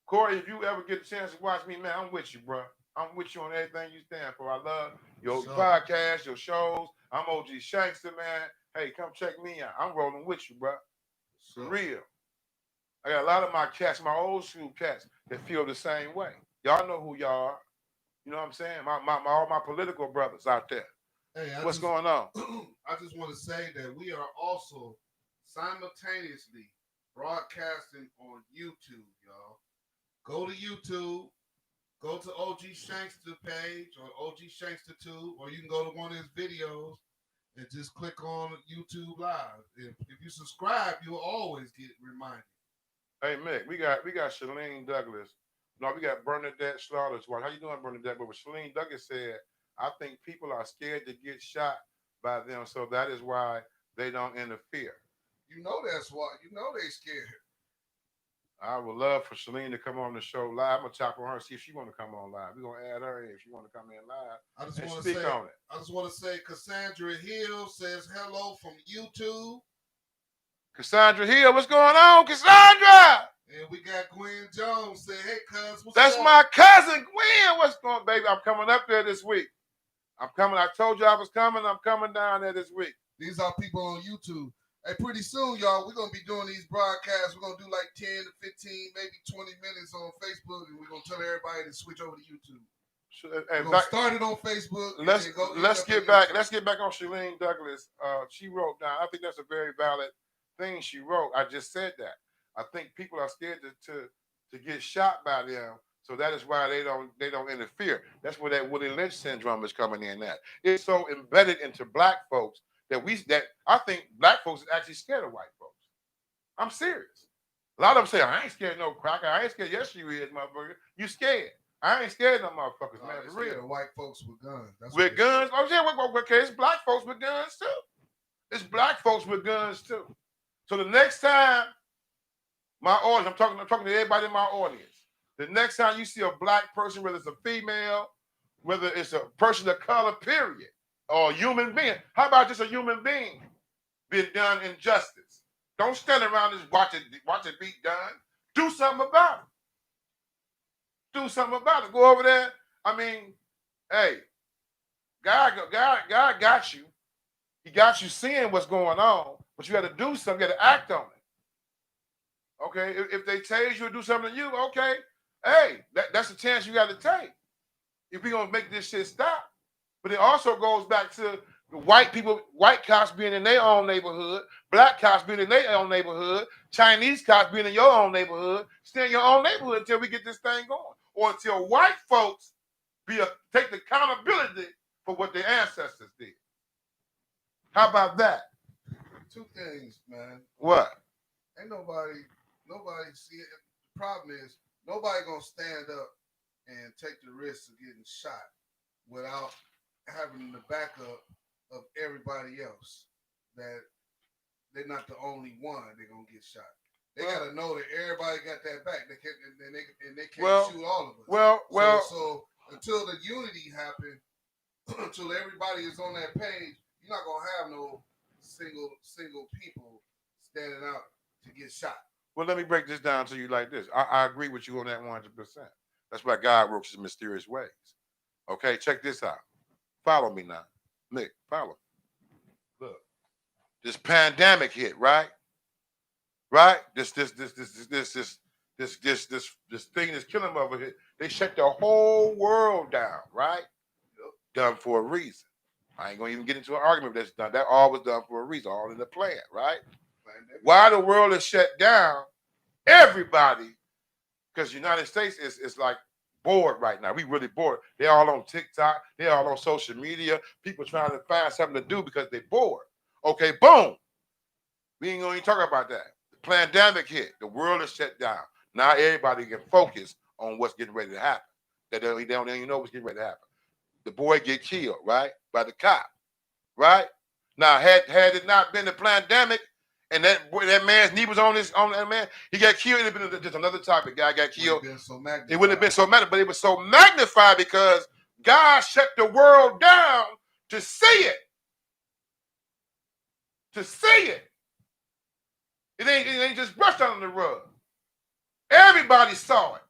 Corey, if you ever get a chance to watch me, man, I'm with you, bro. I'm with you on everything you stand for. I love your podcast, your shows. I'm OG Shankster, man. Hey, come check me out. I'm rolling with you, bro. For real. I got a lot of my cats, my old school cats, that feel the same way. Y'all know who y'all are. You know what I'm saying? All my political brothers out there. Hey, what's going on? I just want to say that we are also simultaneously broadcasting on YouTube, y'all. Go to YouTube, go to OG Shankster page or OG Shankster 2, or you can go to one of his videos and just click on YouTube Live. If you subscribe, you'll always get reminded. Hey Mick, we got Shalene Douglas. No, we got Bernadette Slaughter's wife. How you doing, Bernadette? But what Shalene Douglas said, I think people are scared to get shot by them, so that is why they don't interfere. You know that's why. You know they scared. I would love for Shalene to come on the show live. I'm gonna tap on her, see if she want to come on live. We're gonna add her in if she want to come in live. I just want to say on it. I just want to say Cassandra Hill says hello from YouTube. Cassandra Hill, what's going on, Cassandra? And we got Gwen Jones say, hey, cuz, what's That's my cousin, Gwen. What's going on, baby? I'm coming up there this week. I'm coming. I told you I was coming. I'm coming down there this week. These are people on YouTube. Hey, pretty soon, y'all, we're going to be doing these broadcasts. We're going to do like 10 to 15, maybe 20 minutes on Facebook, and we're going to tell everybody to switch over to YouTube. We're going to start it on Facebook. Let's get back. Let's get back on Shalene Douglas. She wrote down. I think that's a very valid thing she wrote. I just said that. I think people are scared to get shot by them, so that is why they don't interfere. That's where that Willie Lynch syndrome is coming in at. It's so embedded into black folks that I think black folks are actually scared of white folks. I'm serious. A lot of them say, I ain't scared of no cracker. I ain't scared. Yes, you is, motherfucker. You scared. I ain't scared of no motherfuckers, man. For real. White folks with guns. With guns? Oh, yeah, okay. It's black folks with guns, too. It's black folks with guns, too. So the next time, my audience, I'm talking to everybody in my audience. The next time you see a black person, whether it's a female, whether it's a person of color, period, or a human being. How about just a human being being done injustice? Don't stand around and watch it be done. Do something about it. Do something about it. Go over there. I mean, hey, God got you. He got you seeing what's going on, but you got to do something. You got to act on it. Okay, if they tase you or do something to you, okay, hey, that's a chance you got to take. If we're gonna make this shit stop. But it also goes back to the white cops being in their own neighborhood, black cops being in their own neighborhood, Chinese cops being in your own neighborhood. Stay in your own neighborhood until we get this thing going, or until white folks take the accountability for what their ancestors did. How about that? Two things, man. What? Ain't nobody see it. The problem is nobody gonna stand up and take the risk of getting shot without having the backup of everybody else, that they're not the only one they're gonna get shot. They gotta know that everybody got that back. They can't shoot all of us. So until the unity happens, until everybody is on that page, you're not gonna have no single people standing out to get shot. Well, let me break this down to you like this. I agree with you on that 100%. That's why God works in mysterious ways. Okay, check this out. Follow me now. Nick, follow. Look. This pandemic hit, right? Right? This thing that's killing them over here. They shut the whole world down, right? Done for a reason. I ain't gonna even get into an argument that's done. That all was done for a reason, all in the plan, right? Why the world is shut down, everybody, because the United States is like bored right now. We really bored. They're all on TikTok. They're all on social media. People trying to find something to do because they're bored. Okay, boom. We ain't gonna even talk about that. The Plandemic hit. The world is shut down. Now everybody can focus on what's getting ready to happen. They don't even know what's getting ready to happen. The boy get killed, right? By the cop, right? Now, had it not been the Plandemic, And that man's knee was on that man. He got killed. It would have been just another topic. Guy got killed. It wouldn't have been so magnified, but it was so magnified because God shut the world down to see it. To see it. It ain't just brushed under the rug. Everybody saw it.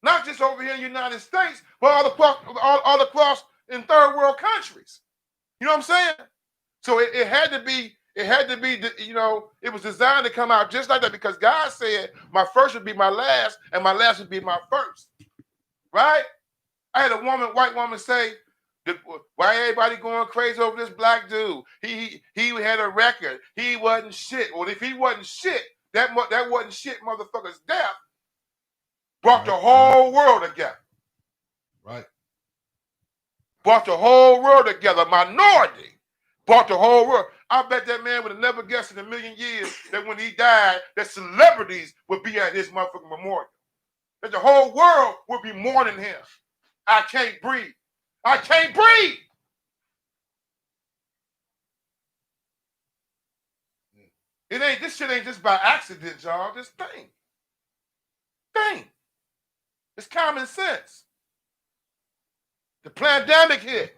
Not just over here in the United States, but all across in third world countries. You know what I'm saying? So it had to be, it was designed to come out just like that because God said, my first would be my last, and my last would be my first. Right? I had a white woman say, why everybody going crazy over this black dude? He had a record. He wasn't shit. Well, if he wasn't shit, that wasn't shit motherfucker's death brought the whole world together. Right. Brought the whole world together. Minority brought the whole world. I bet that man would have never guessed in a million years that when he died, that celebrities would be at his motherfucking memorial. That the whole world would be mourning him. I can't breathe. I can't breathe. This shit ain't just by accident, y'all. This thing. It's common sense. The Plandemic hit.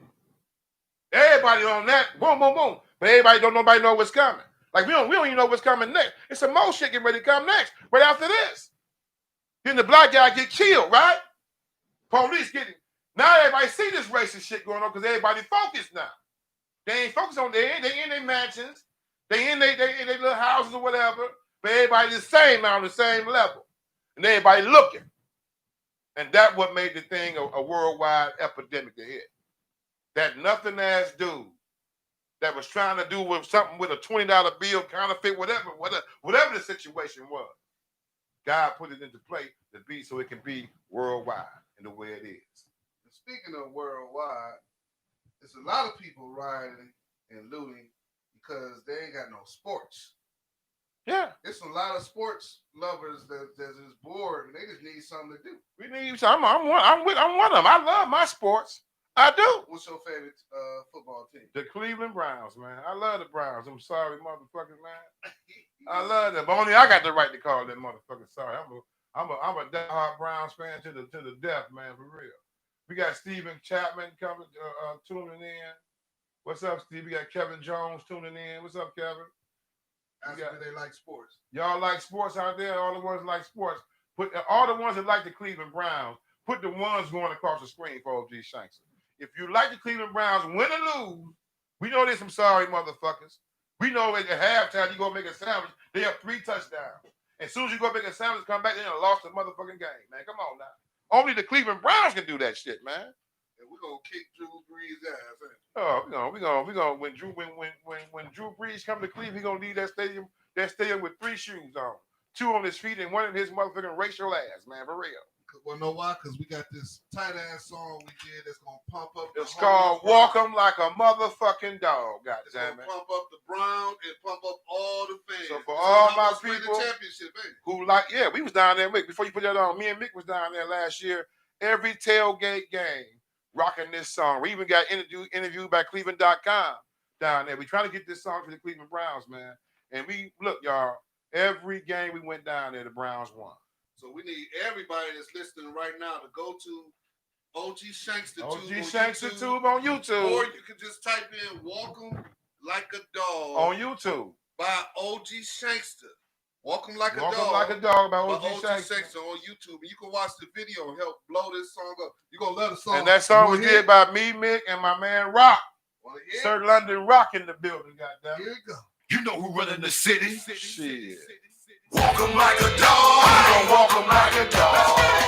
Everybody on that, boom, boom, boom. But nobody know what's coming. Like we don't even know what's coming next. It's some more shit getting ready to come next. Right after this. Then the black guy get killed, right? Police getting. Now everybody see this racist shit going on because everybody focused now. They ain't focused on they in their mansions. They in their little houses or whatever. But everybody the same on the same level. And everybody looking. And that's what made the thing a worldwide epidemic to hit. That nothing ass dude that was trying to do with something with a $20 bill, counterfeit, whatever the situation was. God put it into play to be so it can be worldwide in the way it is. And speaking of worldwide, there's a lot of people rioting and looting because they ain't got no sports. Yeah. There's a lot of sports lovers that's just bored and they just need something to do. We need something. I'm one of them. I love my sports. I do. What's your favorite football team? The Cleveland Browns, man. I love the Browns. I'm sorry, motherfuckers, man. I love them. But only I got the right to call them motherfuckers sorry. I'm a diehard Browns fan to the death, man, for real. We got Steven Chapman coming tuning in. What's up, Steve? We got Kevin Jones tuning in. What's up, Kevin? Do they like sports? Y'all like sports out there? All the ones that like sports. Put all the ones that like the Cleveland Browns. Put the ones going across the screen for OG Shanks. If you like the Cleveland Browns, win or lose, we know there's some sorry motherfuckers. We know at the halftime you go make a sandwich, they have 3 touchdowns. As soon as you go make a sandwich, come back, they done lost the motherfucking game, man. Come on now. Only the Cleveland Browns can do that shit, man. And we're gonna kick Drew Brees' ass. Oh, we gonna when Drew Brees come to Cleveland, he gonna leave that stadium with 3 shoes on, 2 on his feet and 1 in his motherfucking racial ass, man, for real. Well, know why? Because we got this tight ass song we did that's gonna pump up. It's called "Walk 'Em Like a Motherfucking Dog." Goddamn it! Pump up the Browns and pump up all the fans. So for all my people who like, yeah, we was down there. Mick, before you put that on, me and Mick was down there last year. Every tailgate game, rocking this song. We even got interviewed by Cleveland.com down there. We trying to get this song for the Cleveland Browns, man. And we look, y'all. Every game we went down there, the Browns won. So we need everybody that's listening right now to go to OG Shankster Tube on YouTube. Or you can just type in "Walk 'Em Like a Dog" on YouTube by OG Shankster. Walk 'Em Like a Dog. Walk 'Em Like a Dog by OG Shankster on YouTube. And you can watch the video and help blow this song up. You're going to love the song. And that song was did by me, Mick, and my man Rock. Sir London Rock in the building, goddamn. Here you go. You know who running the city? Shit. Walk 'em like a dog. We gon' walk 'em like a dog.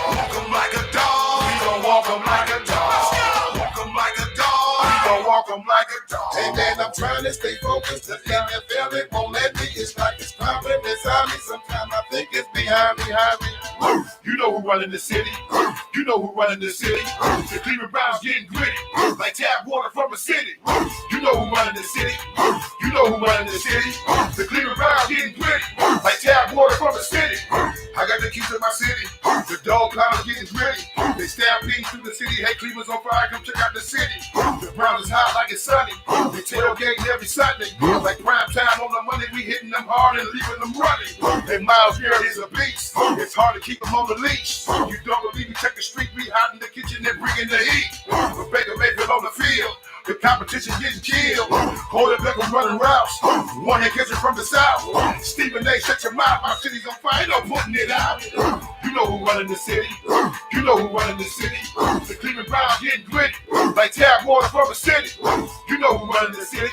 Walk 'em like a dog. We gon' walk 'em like a dog. Walk 'em like a dog. We gon' walk 'em like a dog. Hey man, I'm trying to stay focused. The NFL, it won't let me. It's like it's pumping inside me. Sometimes I think it's behind me. You know who running the city. You know who running the city. The Cleveland Browns getting gritty, like tap water from a city. You know who running the city. You know who running the city. The Cleveland Browns getting gritty, like tap water from a city. I got the keys to my city. The dog clown's getting gritty. They stampede through the city. Hey, Cleveland's on fire. Come check out the city. The Browns is hot like it's sunny. We tailgating every Sunday. Like prime time on the money, we hitting them hard and leaving them running. And Miles Garrett is a beast. It's hard to keep him on the leash. You don't believe me, check the street. We hot in the kitchen and bringing the heat. With Baker Mayfield on the field. The competition getting killed. Holding back and running routes. One that catching from the south. Stephen A, shut your mouth. Our city's on fire. Ain't no putting it out. You know who running the city. You know who running the city. The Cleveland Browns getting gritty. Like tap water from the city. You know who running the city.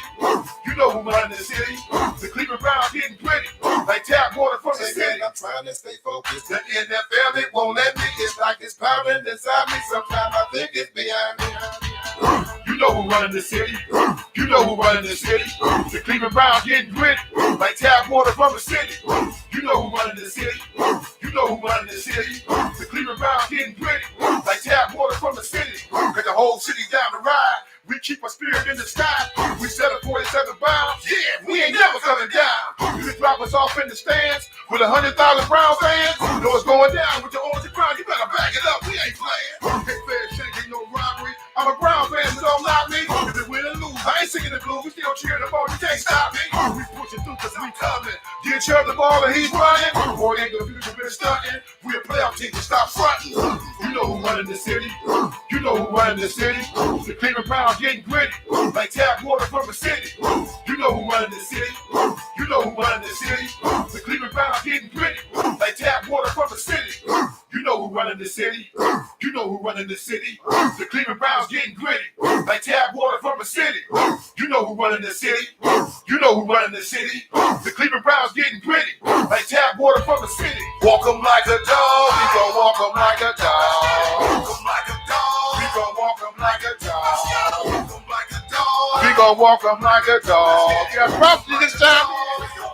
You know who running the city. The Cleveland Browns getting gritty. Like tap water from the city. I'm trying to stay focused. The NFL, it won't let me. It's like it's pounding inside me. Sometimes I think it's behind me. You know who running the city. You know who running the city. The Cleveland Browns getting gritty. Like tap water from the city. You know who running the city. You know who running the city. The Cleveland Browns getting gritty. Like tap water from the city. Cause the whole city's down the ride. We keep our spirit in the sky. We set up 47 bounds. Yeah, we ain't never coming down. You can drop us off in the stands with 100,000 Brown fans. You know what's going down with your orange and brown. You better back it up. We ain't playing. Hey, fair shit, ain't no robbery. I'm a Brown fan, so don't knock me. If it win or lose, I ain't singing the blues. We still cheering the ball. You can't stop me. We pushing through cause we coming. Get Chubb the ball and he's running. Boy, ain't gonna be stunting. We a playoff team to stop fronting. You know who running the city. You know who running the city. The Cleveland Browns getting gritty. Like tap water from the city. You know who running the city. You know who running the city. The Cleveland Browns getting gritty. Like tap water from the city. You know who running the city. You know who running the city. The Cleveland Browns getting gritty. Like tap water from the city. You know who running the city. You know who running the city. The Cleveland Browns getting gritty. Like tap water from the city. Walk 'em like a dog. We gon' walk 'em like a dog. Walk 'em like a dog. We gon' walk 'em like a dog. Walk 'em like a dog. We gon' walk 'em like a dog. You got prophecy this time?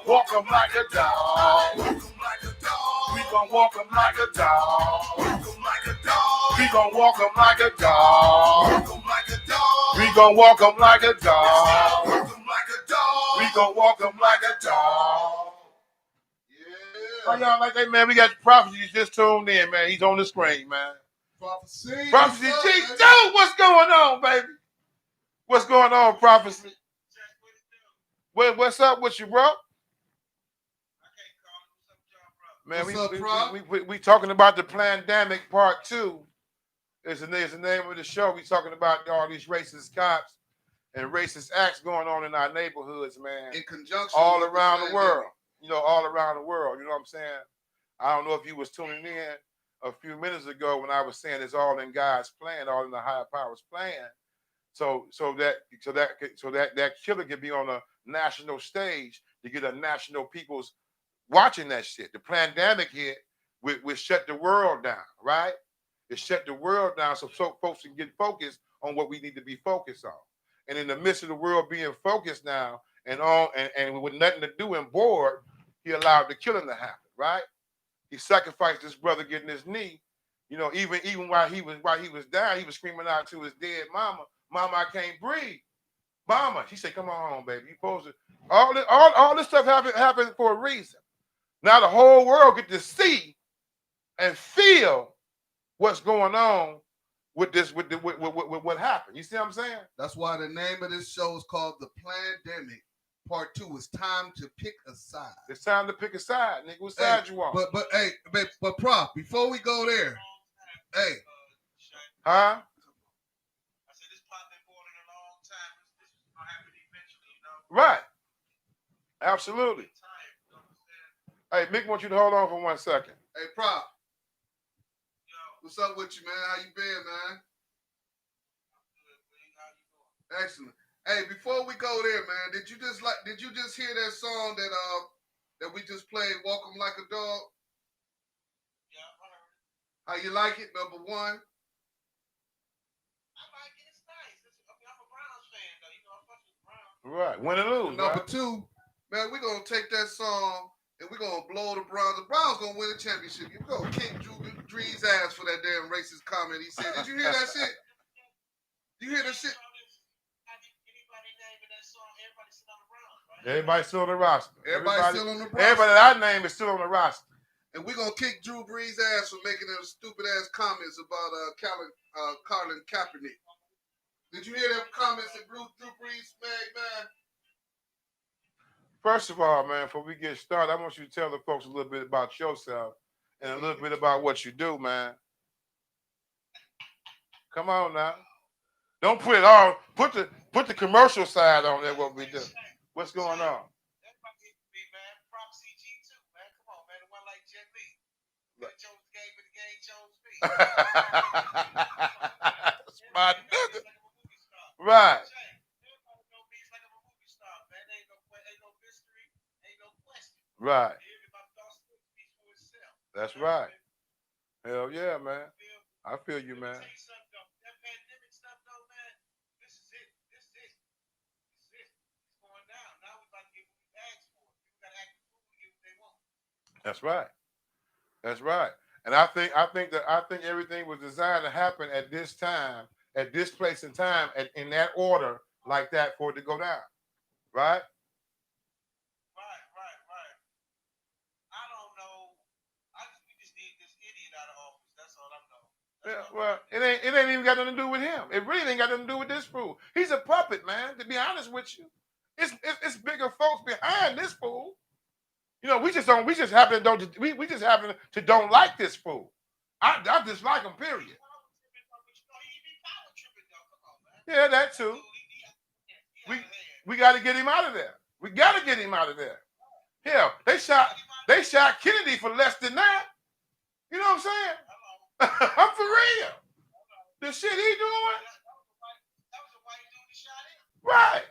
Walk 'em like a dog. We gon' walk 'em like a dog. We gon' walk 'em like a dog. We gon' walk 'em like a dog. We gon' walk 'em like a dog. Yeah. How y'all like that, man? We got Prophecy just tuned in, man. He's on the screen, man. Prophecy G. Dude, what's going on, baby? What's going on, Prophecy? What's up with you, bro? Man, we talking about the Plandemic Part 2. Is the name of the show. We talking about all these racist cops and racist acts going on in our neighborhoods, man. In conjunction all around the world. You know, all around the world. You know what I'm saying? I don't know if you was tuning in a few minutes ago when I was saying it's all in God's plan, all in the higher powers plan. So that killer can be on a national stage to get a national people's watching that shit. The Plandemic hit, we shut the world down, right? It shut the world down so folks can get focused on what we need to be focused on. And in the midst of the world being focused now and with nothing to do and bored, he allowed the killing to happen, right? He sacrificed his brother getting his knee. You know, even while he was down, he was screaming out to his dead mama, "Mama, I can't breathe." Mama, she said, "Come on home, baby. You supposed to." All this stuff happened for a reason. Now the whole world get to see and feel what's going on with this, with what happened. You see what I'm saying? That's why the name of this show is called The Plandemic Part 2. It's time to pick a side. It's time to pick a side, nigga. What side you on? But Prof, before we go there, hey. Huh? I said this pot been boiling a long time. This is gonna happen eventually, you know? Right. Absolutely. Hey, Mick wants you to hold on for 1 second. Hey, Prof. What's up with you, man? How you been, man? Excellent. Hey, before we go there, man, did you just hear that song that we just played, "Walk 'Em Like a Dog"? Yeah, I heard it. How you like it? Number one. I like it. It's nice. I'm a Browns fan, though. You know, I'm fucking Browns. Right. Win or lose. Number two, man, we're gonna take that song and we're gonna blow the Browns. The Browns gonna win the championship. You're gonna kick Dree's ass for that damn racist comment he said. Did you hear that shit? You hear that shit? Everybody's still on the roster. Everybody's still on the roster. Everybody that I name is still on the roster. And we're gonna kick Drew Brees' ass for making those stupid ass comments about Colin Kaepernick. Did you hear them comments that Drew Brees made, man? First of all, man, before we get started, I want you to tell the folks a little bit about yourself and a little bit about what you do, man. Come on now. Don't put it all. Put the commercial side on there. What we do. What's going on? Smart nigga. Right. Right. That's right. Hell yeah, man. I feel you, man. That's right. That's right. And I think everything was designed to happen at this time, at this place and time, in that order, like that, for it to go down. Right? Right. I don't know. We just need this idiot out of office. That's all I know. Yeah, well, it ain't even got nothing to do with him. It really ain't got nothing to do with this fool. He's a puppet, man. To be honest with you, it's bigger folks behind this fool. You know, we just happen to don't like this fool. I dislike him. Period. Yeah, that too. We got to get him out of there. We got to get him out of there. Hell, they shot Kennedy for less than that. You know what I'm saying? I'm for real. The shit he doing. Right.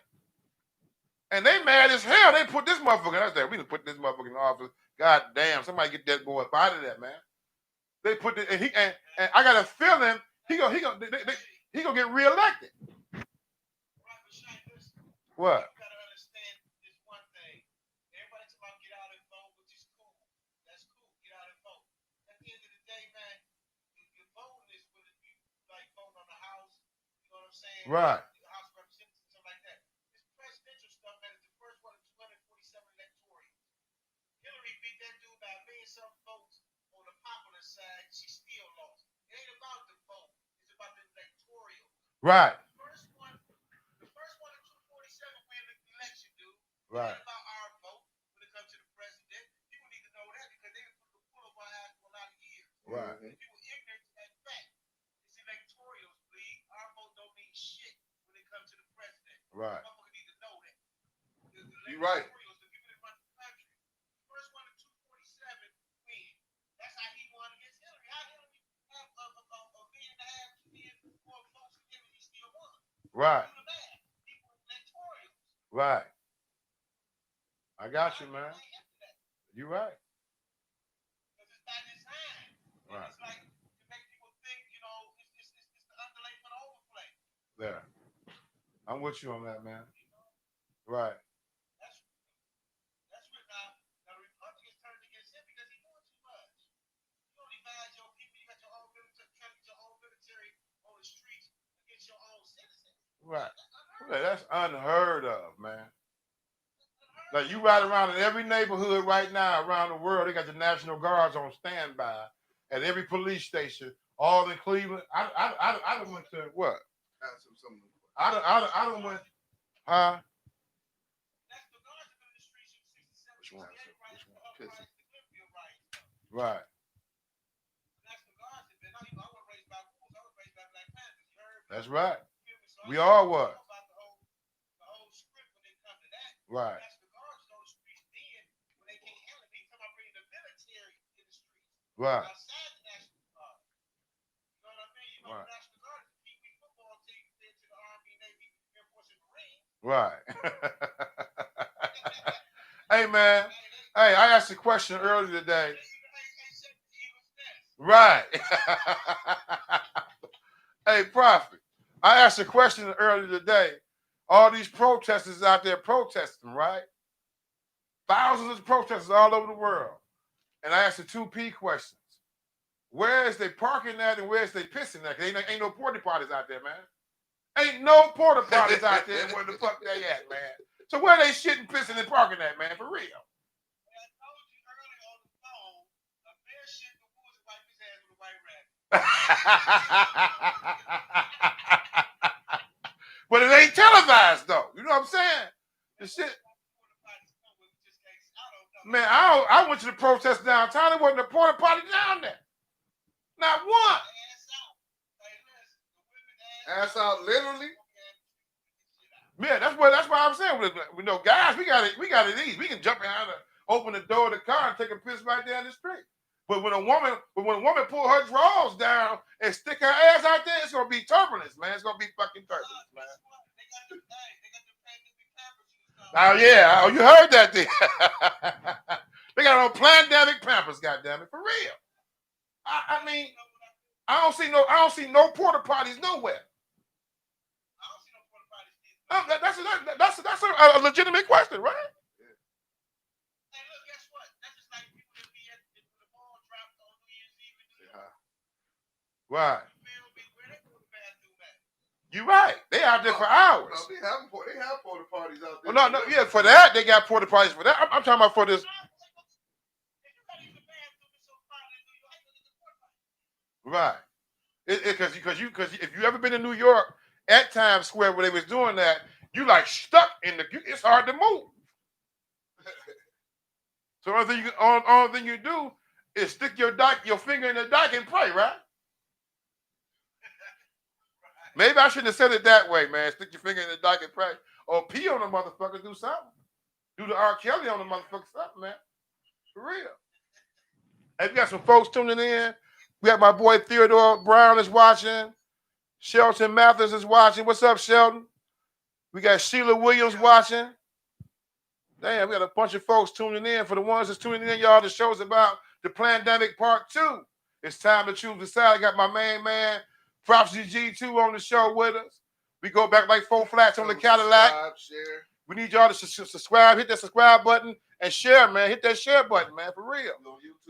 And they mad as hell. They put this motherfucker. I said, we done put this motherfucker in office. God damn, somebody get that boy up out of there, man. They put it, and I got a feeling he gonna get reelected. What? You gotta understand this one thing. Everybody talking about get out and vote, which is cool. That's cool. Get out and vote. At the end of the day, man, your voting is when you like voting on the House. You know what I'm saying? Right. The House of Representatives, something like that. This presidential stuff, man, is the first one of 247 electoral. Hillary beat that dude by a million some votes on the popular side. She still lost. It ain't about the vote. It's about the electoral. Right. Right. It ain't about our vote when it comes to the president. People need to know that because they put the pull over our ass for a lot of years. Right. And people ignorant to that fact. It's electorals, please. Our vote don't mean shit when it comes to the president. Right. Motherfuckers need to know that. You're right. The people that run the country. The first one of 247 win. That's how he won against Hillary. How Hillary have a million and a half, 2 million more votes than him and he still won. Right. Do the math. People electorals. Right. I got you, man. You're right. Because it's by design. Right. It's like to make people think, you know, it's the underlay for the overplay. There. I'm with you on that, man. Right. That's what now the Republicans turned against him because he doing too much. You don't divide your people. You got your own military on the streets against your own citizens. Right. That's unheard of, man. Like you ride around in every neighborhood right now around the world, they got the National Guards on standby at every police station, all in Cleveland. I don't went to what? I don't went. Huh? Which one? Right. That's right. We all was. Right. Right. Right. Hey, man. Hey, I asked a question earlier today. Right. Hey, Prophet. I asked a question earlier today. All these protesters out there protesting, right? Thousands of protesters all over the world. And I asked the 2P questions. Where is they parking at and where is they pissing at? Ain't no porta potties out there, man. Ain't no porta potties out there where the fuck they at, man. So where they shitting, pissing, and parking at, man, for real? I told you earlier on the phone, a bear shit in the woods and wipe his ass with a white rabbit. shit. Man, I went to the protest downtown. There wasn't a porta potty down there. Not one. Ass out, literally. Yeah, that's why I'm saying. We know, guys, we got it easy. We can jump behind open the door of the car and take a piss right down the street. But when a woman pull her drawers down and stick her ass out there, it's gonna be turbulence, man. It's gonna be fucking turbulence, man. Oh yeah, you heard that thing. They got on Plandemic Pampers, goddammit, for real. I mean, I don't see no porta potties nowhere. That's a legitimate question, right? Hey, look, guess what? That's just like people that be at the ball dropped on New Year's Eve in New York. Right. Where they go to the bathroom at? You're right. They out there for hours. No, they have porta potties out there. Well, no, yeah, for that they got porta potties for that. I'm talking about for this. Right. Because if you ever been in New York at Times Square where they was doing that, you like stuck in it's hard to move. So the only thing you do is stick your finger in the dike and pray, right? Maybe I shouldn't have said it that way, man. Stick your finger in the dike and pray. Or pee on the motherfucker, do something. Do the R. Kelly on the motherfucker, something, man. For real. Hey, we got some folks tuning in. We got my boy Theodore Brown is watching. Shelton Mathis is watching. What's up, Shelton? We got Sheila Williams watching. Damn, we got a bunch of folks tuning in. For the ones that's tuning in, y'all, the show's about the Plandemic Part 2. It's time to choose the side. I got my main man, Prophecy G2 on the show with us. We go back like 4 flats on the Cadillac. Share. We need y'all to subscribe, hit that subscribe button, and share, man. Hit that share button, man, for real.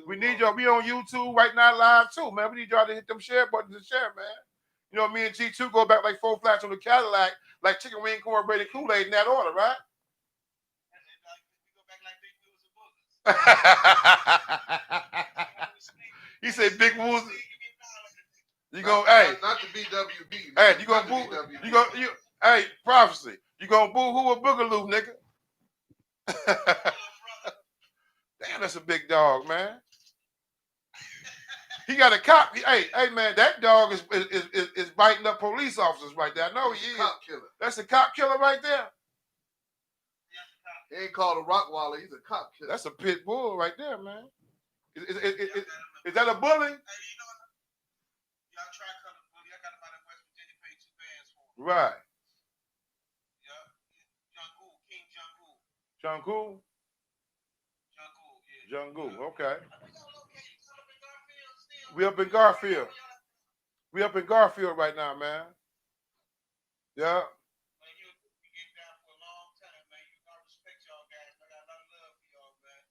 We need y'all. We on YouTube right now live, too, man. We need y'all to hit them share buttons and share, man. You know, me and G2 go back like 4 flats on the Cadillac, like chicken wing, cornbread, and Kool-Aid in that order, right? He said big woos. You go, hey, not the BWB. Hey, you gonna boo? Hey, Prophecy. You gonna boo who a boogaloo, nigga? Damn, that's a big dog, man. He got a cop. Hey, man, that dog is biting up police officers right there. I know he is. Cop killer. That's a cop killer right there. He ain't called a Rottweiler. He's a cop killer. That's a pit bull right there, man. Is that a bully? Right. Jungkook. Jungkook, okay. We up in Garfield. We up in Garfield right now, man. Yeah.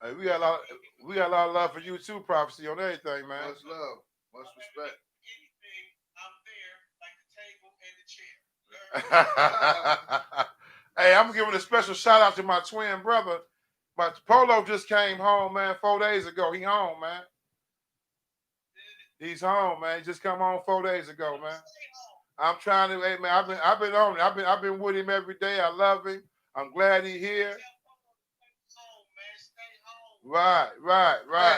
Hey, we got a lot of love for you too, Prophecy, on everything, man. Much love, much respect. Hey, I'm giving a special shout out to my twin brother. My Polo just came home, man, 4 days ago. He home, man. He's home, man. He just come home 4 days ago, man. I'm trying to, hey man, I've been on it. I've been with him every day. I love him. I'm glad he's here. Right.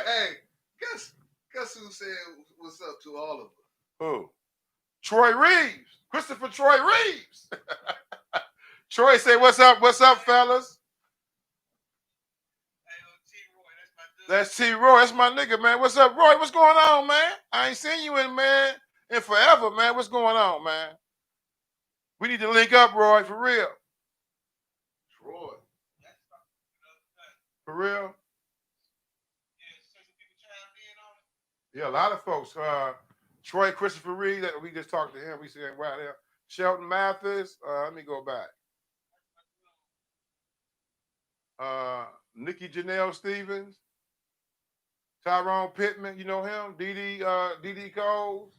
Hey, guess who said what's up to all of us? Who? Troy Reeves. Christopher Troy Reeves. Troy say, what's up, fellas? That's T-Roy. That's my nigga, man. What's up, Roy? What's going on, man? I ain't seen you in forever, man. What's going on, man? We need to link up, Roy, for real. Troy. For real? Yeah, a lot of folks. Troy Christopher Reed, we just talked to him. We said right there. Shelton Mathis. Let me go back. Nikki Janelle Stevens. Tyrone Pittman, you know him? DD Coles.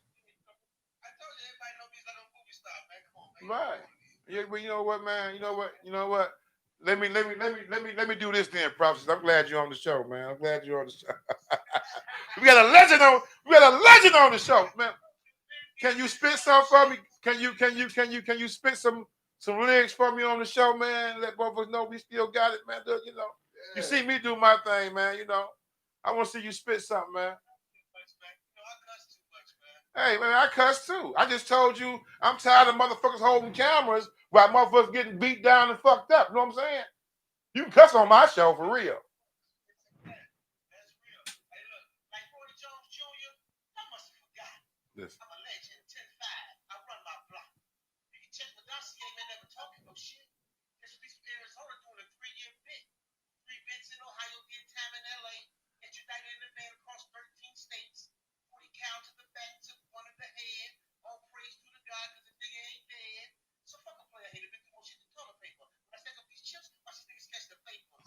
I told you everybody know me as a movie star, man. Come on, man. Right. Yeah, but you know what, man? You know what? Let me do this then, Prophecy. I'm glad you're on the show, man. I'm glad you're on the show. We got a legend on the show, man. Can you spit some for me? Can you spit some some lyrics for me on the show, man. Let both of us know we still got it, man. You know, you see me do my thing, man. You know, I want to see you spit something, man. Hey, man, I cuss too. I just told you I'm tired of motherfuckers holding cameras while motherfuckers getting beat down and fucked up. You know what I'm saying? You can cuss on my show for real. Listen. I'm a legend, 10-5. I run my block. You can check with us, he ain't been never talking no shit. This piece from Arizona doing a 3-year bit. 3 bits in Ohio, did time in LA. Extradited in the band across 13 states. 40 cal to the back, took one in the head. All praise to the God, cause the nigga ain't dead. So fuck a player, hater, been through more shit than toilet paper. When I stack up these chips, watch these niggas catch the vapors.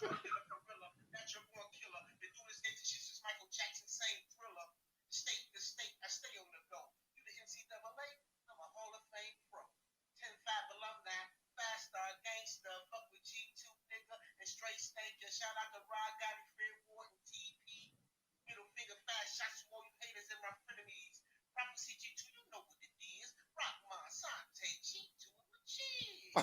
Drug dealer, gorilla, natural born killer. Been doing this gangsta shit since Michael Jackson, same thriller. The state, I stay on the go. You the NCAA, I'm a Hall of Fame pro. 10-5 alumni, 5-star gangster, fuck with G2 nigga, and straight stanker. Shout out to Rod Gotti, Fred Ward, and TP. Middle finger, 5 shots to all you haters and my frenemies. Prophecy G2, you know what it is. Rock Monsanto, G2 and the cheese.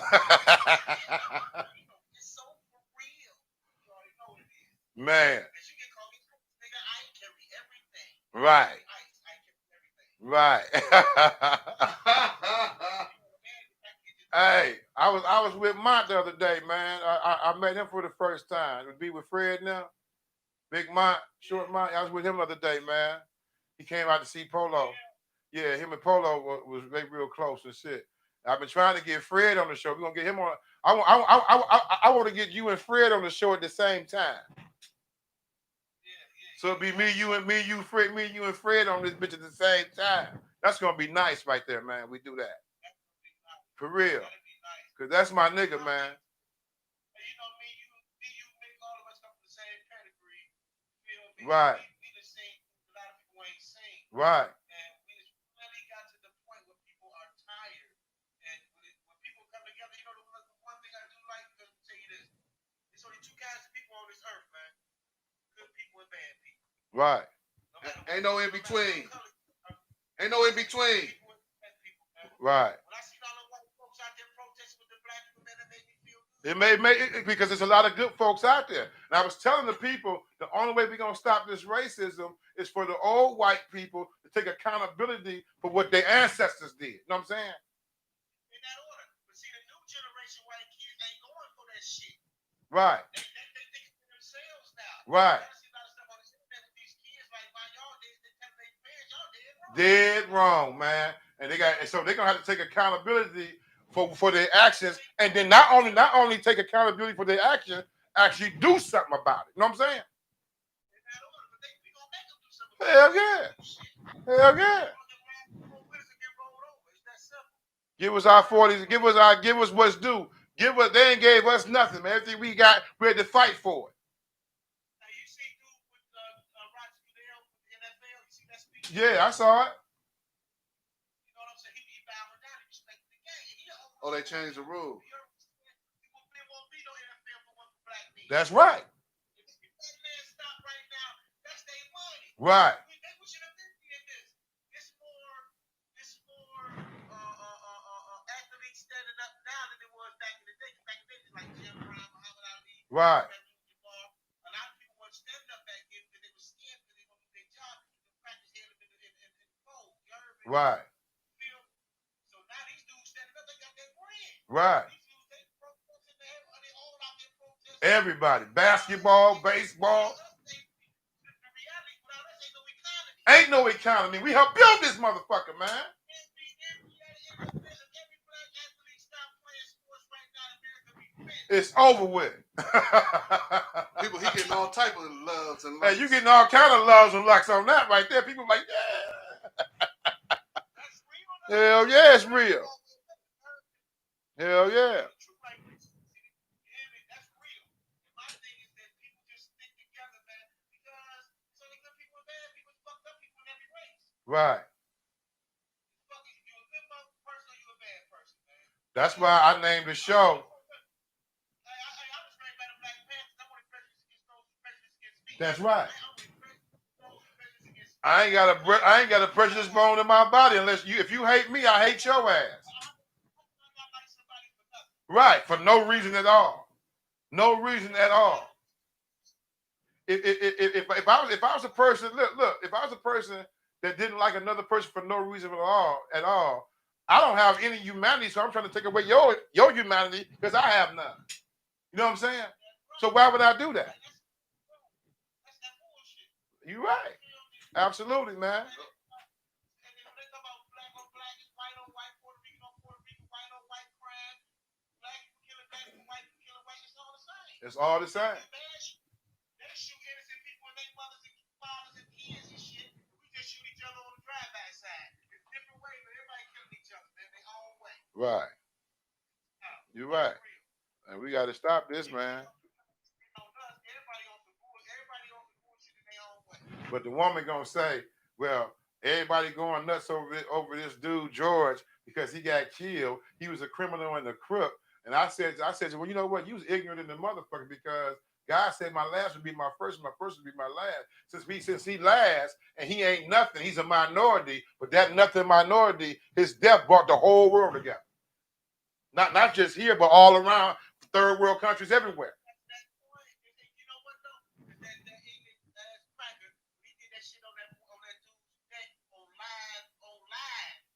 It's so for real. You already know what it is. Man. Because you can call me nigga, I carry everything. Right. Right. Hey, I was with Mont the other day, man. I met him for the first time. Would be with Fred now. Big Mont, Short Mont. I was with him the other day, man. He came out to see Polo. Yeah, him and Polo was real close and shit. I've been trying to get Fred on the show. We're gonna get him on. I want to get you and Fred on the show at the same time. So it'll be me, you, and Fred on this bitch at the same time. That's gonna be nice right there, man. We do that. For real. Cause that's my nigga, man. Right. Right. And we really got to the point where people are tired. And when people come together, you know, the one thing I do like, to tell you this, there's only 2 kinds of people on this earth, man. Good people and bad people. Right. Ain't no in between. Ain't no in between. Right. When I see all the white folks out there protesting with the black people, man, it made me feel good. It may because there's a lot of good folks out there. And I was telling the people the only way we're gonna stop this racism is for the old white people to take accountability for what their ancestors did. You know what I'm saying? In that order. But see, the new generation white kids ain't going for that shit. Right. They think for themselves now. Right. I see a lot of stuff on the internet with these kids like, why y'all dead? They tell their parents y'all dead wrong, man. And so they're gonna have to take accountability for their actions, and then not only take accountability for their actions, actually do something about it. You know what I'm saying? Hell yeah. Hell yeah. Give us our 40s, give us what's due. They ain't gave us nothing, man. Everything we got, we had to fight for it. Yeah, I saw it. Oh, they changed the rule. That's right. Right. Right. A lot of people weren't standing up back then because they were scared because they were their job to practice held them in cold. Right. So now these dudes standing up, they got their brand. Right. These dudes, they protesting, they all out there protesting. Everybody. Basketball, baseball. The reality, without us, ain't no economy. Ain't no economy. We helped build this motherfucker, man. It's over with. People, he getting all type of loves and likes. Hey, you getting all kind of loves and likes on that right there. People like, yeah. Hell yeah, it's real. Hell yeah. Right. That's why I named the show. That's right. I ain't got a prejudice bone in my body unless if you hate me, I hate your ass. Right, for no reason at all. No reason at all. If I was a person, look, if I was a person that didn't like another person for no reason at all, I don't have any humanity, so I'm trying to take away your humanity because I have none. You know what I'm saying? So why would I do that? You're right. Absolutely, man. It's all the same. Right. You're right. And we got to stop this, man. But the woman gonna say, well, everybody going nuts over this dude George because he got killed. He was a criminal and a crook. And I said, well, you know what? You was ignorant in the motherfucker because God said my last would be my first would be my last. Since he last and he ain't nothing, he's a minority. But that nothing minority, his death brought the whole world together. Not just here, but all around third world countries everywhere.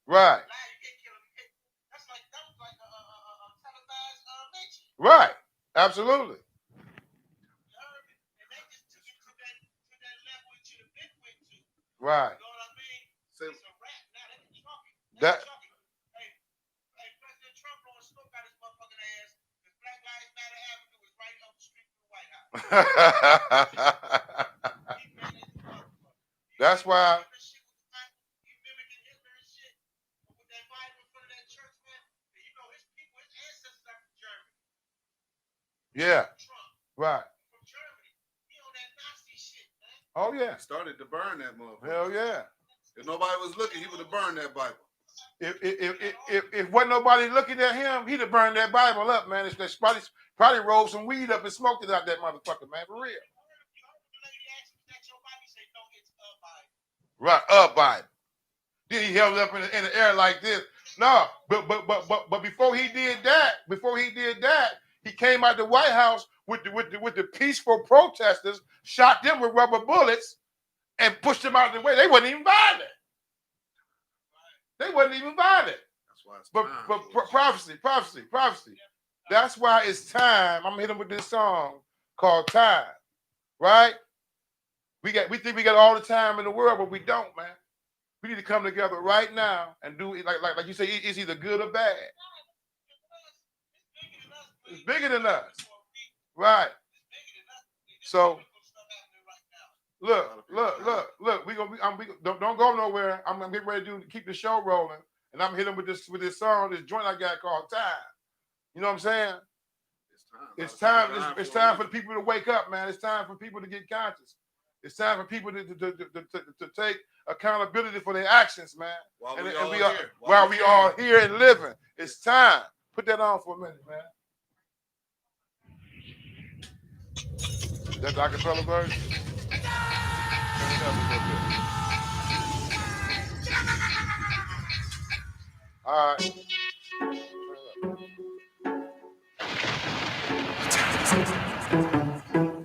Right. Right. Absolutely. Right. That. That's why. Yeah. Right. Oh yeah. Started to burn that motherfucker. Hell yeah. If nobody was looking, he would have burned that Bible. If wasn't nobody looking at him, he'd have burned that Bible up, man. It's probably rolled some weed up and smoked it out that motherfucker, man, for real. Right, a Bible. Then he held it up in the air like this. No, but before he did that, he came out the White House with the peaceful protesters, shot them with rubber bullets, and pushed them out of the way. They wasn't even violent. They wasn't even violent. That's why it's time. Prophecy. That's why it's time. I'm gonna hit him with this song called Time. Right? We think we got all the time in the world, but we don't, man. We need to come together right now and do it like you say. It's either good or bad. It's bigger than us, right? So look. We don't go nowhere. I'm getting ready to keep the show rolling, and I'm hitting with this song, this joint I got called Time. You know what I'm saying? It's time. It's time for the people to wake up, man. It's time for people to get conscious. It's time for people to take accountability for their actions, man. While we are here and living. It's time. Put that on for a minute, man. That acapella version? Turn it up a little bit. All right.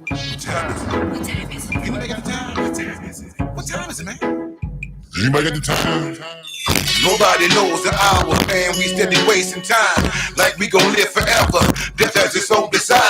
What time is it? Anybody got the time? What time is it, man? Anybody got the time? Nobody knows the hour, man. We steady wasting time like we gon' live forever. Death has its own design.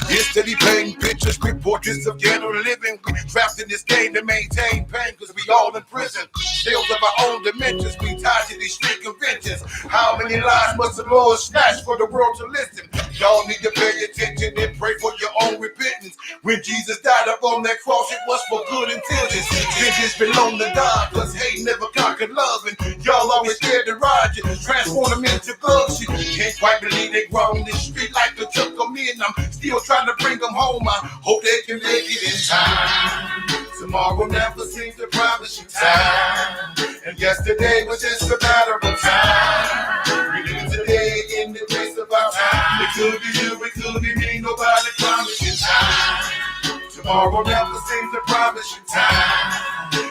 It's steady painting pictures, quick portraits of ghetto living. We trapped in this game to maintain pain, cause we all in prison. Tales of our own dimensions, we tied to these street conventions. How many lives must the Lord snatch for the world to listen? Y'all need to pay attention and pray for your own repentance. When Jesus died up on that cross, it was for good intentions. Vengeance belong to God, cause hate never conquered love. And y'all always scared to ride you, transform them into thugs. You can't quite believe they grown this street like they took them in. I'm still trying to bring them home. I hope they can make it in time. Tomorrow never seems to promise you time. And yesterday was just a matter of time. We live today in the place of our time. It could be you, it could be me, nobody promised you time. Tomorrow never seems to promise you time.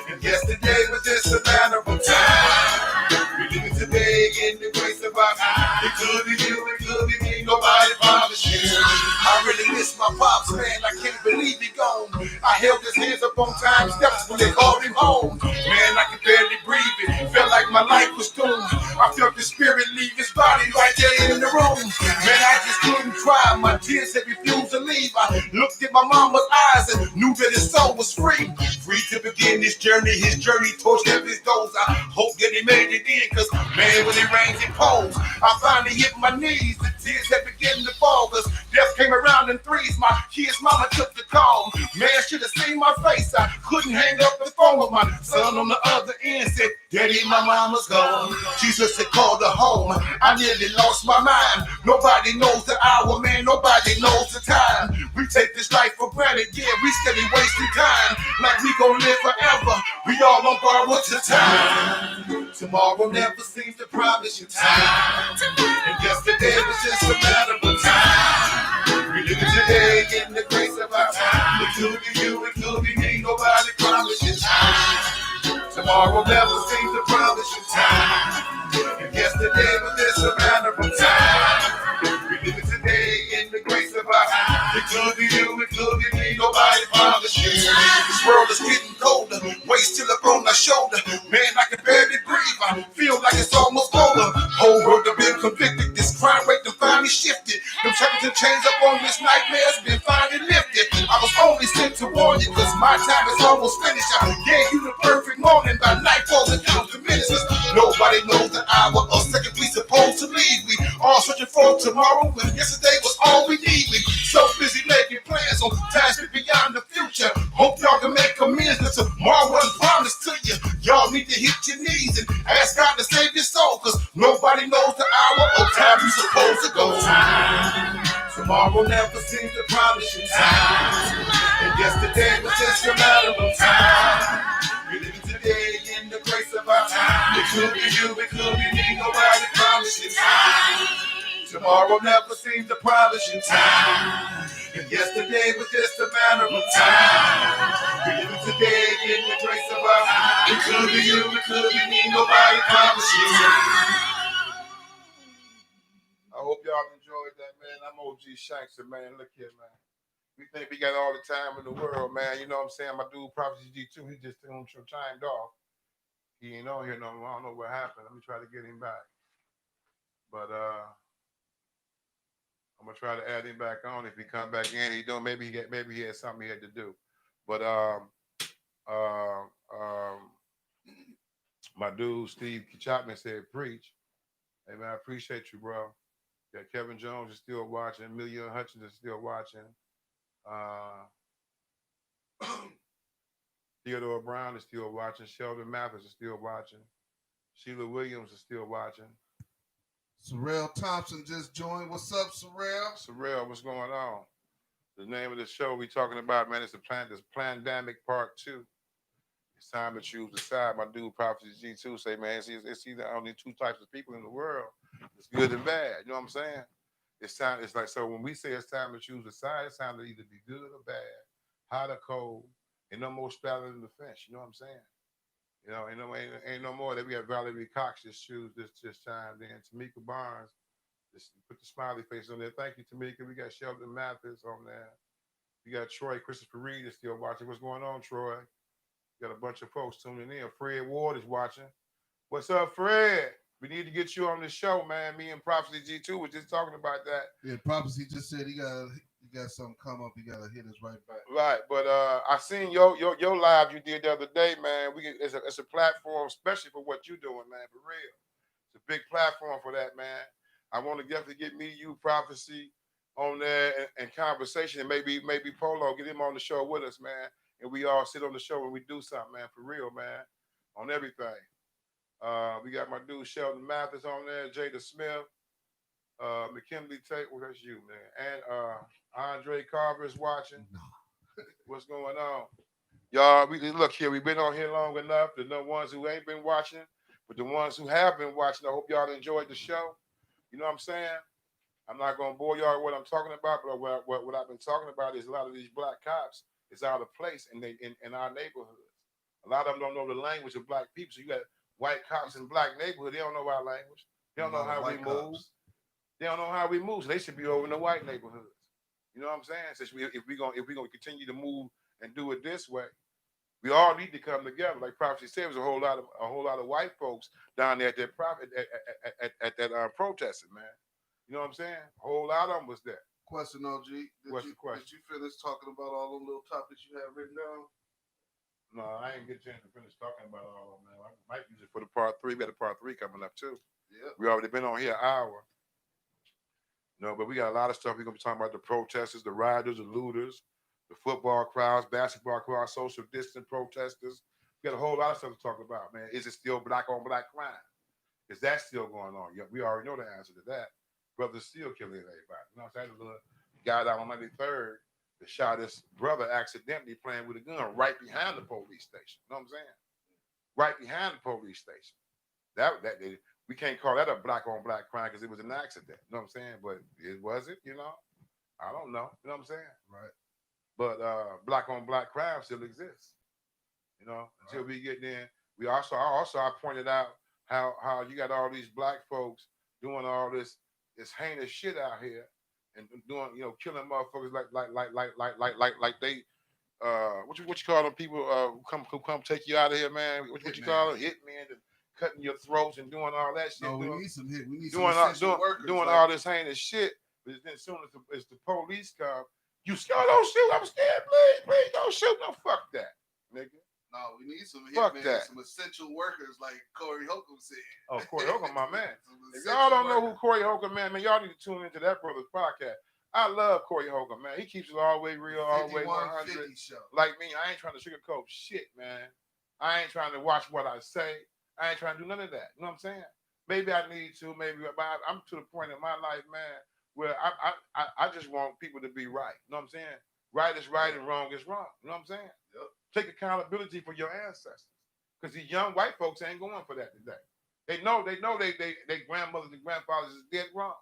And yesterday was just a matter of time. We live today in the grace of our time. It could be you, it could be me, nobody pops, man, I can't believe he gone. I held his hands up on time steps when they called him home. Man, I could barely breathe it. Felt like my life was doomed. I felt the spirit leave his body right there in the room. Man, I just couldn't cry. My tears had refused to leave. I looked at my mama's eyes and knew that his soul was free. Free to begin his journey towards heaven's doors. I hope that he made it in, cause man, when it rains, it pours. I finally hit my knees. The tears had begun to fall, cause death came around in threes. My kid's mama took the call. Man, should have seen my face. I couldn't hang up the phone with my son on the other end. Said, Daddy, my mama's gone. Jesus had called her home. I nearly lost my mind. Nobody knows the hour, man. Nobody knows the time. We take this life for granted. Yeah, we steady wasting time. Like we gon' live forever. We all on borrowed time. Tomorrow never seems to promise you time. And yesterday was just a matter of time. We live today in the grace of our time. It could be you, it could be me. Nobody promises time. Tomorrow never seems to promise you time. And yesterday was just a matter of time. We live today in the grace of our time. It could be you, it could be me. Nobody promises you. This world is getting colder. Weight still up on my shoulder. Man, I can barely breathe. I feel like it's almost over. Whole world have been convicted. This crime rate done finally shifted. Them shackles and chains up on this nightmare's been finally lifted. I was only sent to warn you, cause my time is almost finished. I gave you the perfect morning. By nightfall and count the minutes. Nobody knows the hour or second we supposed to leave. We all searching for tomorrow when yesterday was all we need. We so busy making plans on times beyond the future. Hope y'all can make amends, that tomorrow wasn't promised to you. Y'all need to hit your knees and ask God to save your soul, cause nobody knows the hour or time you supposed to go. Tomorrow never seems to promise you time. And yesterday was just a matter of time. We live today in the grace of our time. It could be you, it could be me. Nobody promises time. Tomorrow never seems to promise you time. And yesterday was just a matter of time. We live today in the grace of our time. It could be you, it could be me. Nobody promises time. I hope y'all enjoyed that, man. I'm OG Shanks, man. Look here, man. We think we got all the time in the world, man. You know what I'm saying? My dude, Prophecy G2, he just chimed off. He ain't on here no more. I don't know what happened. Let me try to get him back. But I'm gonna try to add him back on. If he come back in, he don't. Maybe he had something he had to do. But my dude Steve Chapman said, "Preach." Hey man, I appreciate you, bro. Yeah, Kevin Jones is still watching. Amelia Hutchins is still watching. Theodore Brown is still watching. Sheldon Mathis is still watching. Sheila Williams is still watching. Sorrell Thompson just joined. What's up, Sorrell? Sorrell, what's going on? The name of the show we talking about, man, is Plandemic Part 2. It's time to choose a side. My dude, Prophecy G2, say, man, it's either only two types of people in the world. It's good and bad. You know what I'm saying? It's time. It's like, so when we say it's time to choose a side, it's time to either be good or bad, hot or cold, and no more straddling the fence. You know what I'm saying? You know, ain't no more that we got Valerie Cox just choose this time. Then Tamika Barnes, just put the smiley face on there. Thank you, Tamika. We got Sheldon Mathis on there. We got Troy Christopher Reed is still watching. What's going on, Troy? We got a bunch of folks tuning in. Fred Ward is watching. What's up, Fred? We need to get you on the show, man. Me and Prophecy G2 was just talking about that. Yeah, Prophecy just said he got something come up. He got to hit us right back. Right, but I seen your live you did the other day, man. It's a platform, especially for what you're doing, man. For real, it's a big platform for that, man. I want to definitely get me, you, Prophecy on there and conversation, and maybe Polo, get him on the show with us, man. And we all sit on the show and we do something, man. For real, man, on everything. We got my dude Sheldon Mathis on there, Jada Smith, McKinley Tate. Well, that's you, man. And Andre Carver is watching. What's going on? Y'all, look here. We've been on here long enough. The ones who ain't been watching, but the ones who have been watching, I hope y'all enjoyed the show. You know what I'm saying? I'm not going to bore y'all with what I'm talking about, but what I've been talking about is a lot of these black cops is out of place in our neighborhoods. A lot of them don't know the language of black people. So you got white cops in black neighborhood. They don't know our language. They don't know how we move. They don't know how we move. So they should be over in the white neighborhoods. You know what I'm saying? Since if we're gonna continue to move and do it this way, we all need to come together. Like Prophecy said, there's a whole lot of white folks down there at that at that protesting, man. You know what I'm saying? A whole lot of them was there. Question, OG. What's the question? Did you finish talking about all them little topics you had written down? No, I ain't get a chance to finish talking about all of them, man. I might use it for the part 3. We got a part 3 coming up too. Yeah. We already been on here an hour. No, but we got a lot of stuff. We're gonna be talking about the protesters, the rioters, the looters, the football crowds, basketball crowds, social distance protesters. We got a whole lot of stuff to talk about, man. Is it still black on black crime? Is that still going on? Yeah, we already know the answer to that. Brothers still killing everybody. You know what I'm saying? The little guy down on 93rd that shot his brother accidentally playing with a gun right behind the police station. You know what I'm saying? Right behind the police station. We can't call that a black on black crime because it was an accident. You know what I'm saying? But it was it, you know? I don't know. You know what I'm saying? Right. But black on black crime still exists. You know, until we get in. I pointed out how you got all these black folks doing all this heinous shit out here and doing, you know, killing motherfuckers like they what you call them people who come take you out of here, man? What you call them? Hitmen and cutting your throats and doing all that shit. No, we need some hit. We need doing some essential workers. Doing all this heinous shit. But then as soon as the police come, you scared, don't shoot. I'm scared, please don't shoot. No, fuck that, nigga. No, we need some hitmen, some essential workers like Corey Holcomb said. Oh, Corey Holcomb, my man. If y'all don't know who Corey Holcomb, man, y'all need to tune into that brother's podcast. I love Corey Holcomb, man. He keeps it all the way real, all the way 100. Like me, I ain't trying to sugarcoat shit, man. I ain't trying to watch what I say. I ain't trying to do none of that. You know what I'm saying? Maybe I need to, but I'm to the point in my life, man, where I just want people to be right. You know what I'm saying? Right is right and wrong is wrong. You know what I'm saying? Yep. Take accountability for your ancestors. Because these young white folks ain't going for that today. They know they grandmothers and grandfathers is dead wrong.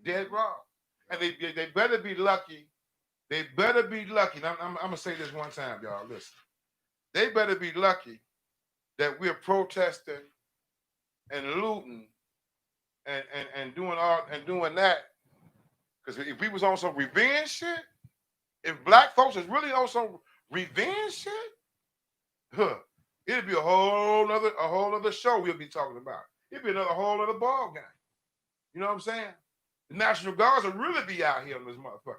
Dead wrong. And they better be lucky. They better be lucky. I'm going to say this one time, y'all. Listen. They better be lucky that we're protesting and looting and doing that. Because if we was on some revenge shit, if black folks is really on some revenge shit, it'd be a whole other show we'll be talking about. It'd be another whole other ball game. You know what I'm saying? The National Guards will really be out here on this motherfucker.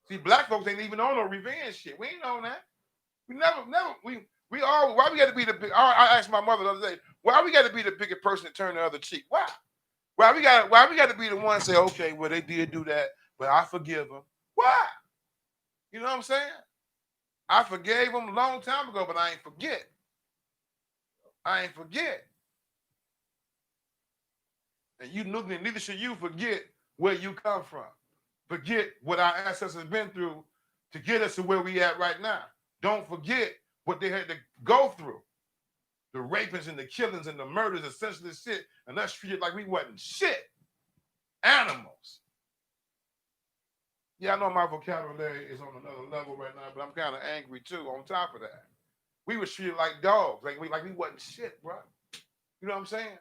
See, black folks ain't even on no revenge shit. We ain't on that. We never, we all, why we got to be the big, I asked my mother the other day, why we got to be the bigger person to turn the other cheek? Why? Why we got to be the one to say, okay, well, they did do that, but I forgive them. Why? You know what I'm saying? I forgave them a long time ago, but I ain't forget. And neither should you forget where you come from. Forget what our ancestors have been through to get us to where we at right now. Don't forget what they had to go through. The rapings and the killings and the murders, essentially shit, and us treated like we wasn't shit. Animals. Yeah, I know my vocabulary is on another level right now, but I'm kind of angry too on top of that. We were treated like dogs, like we wasn't shit, bro. You know what I'm saying?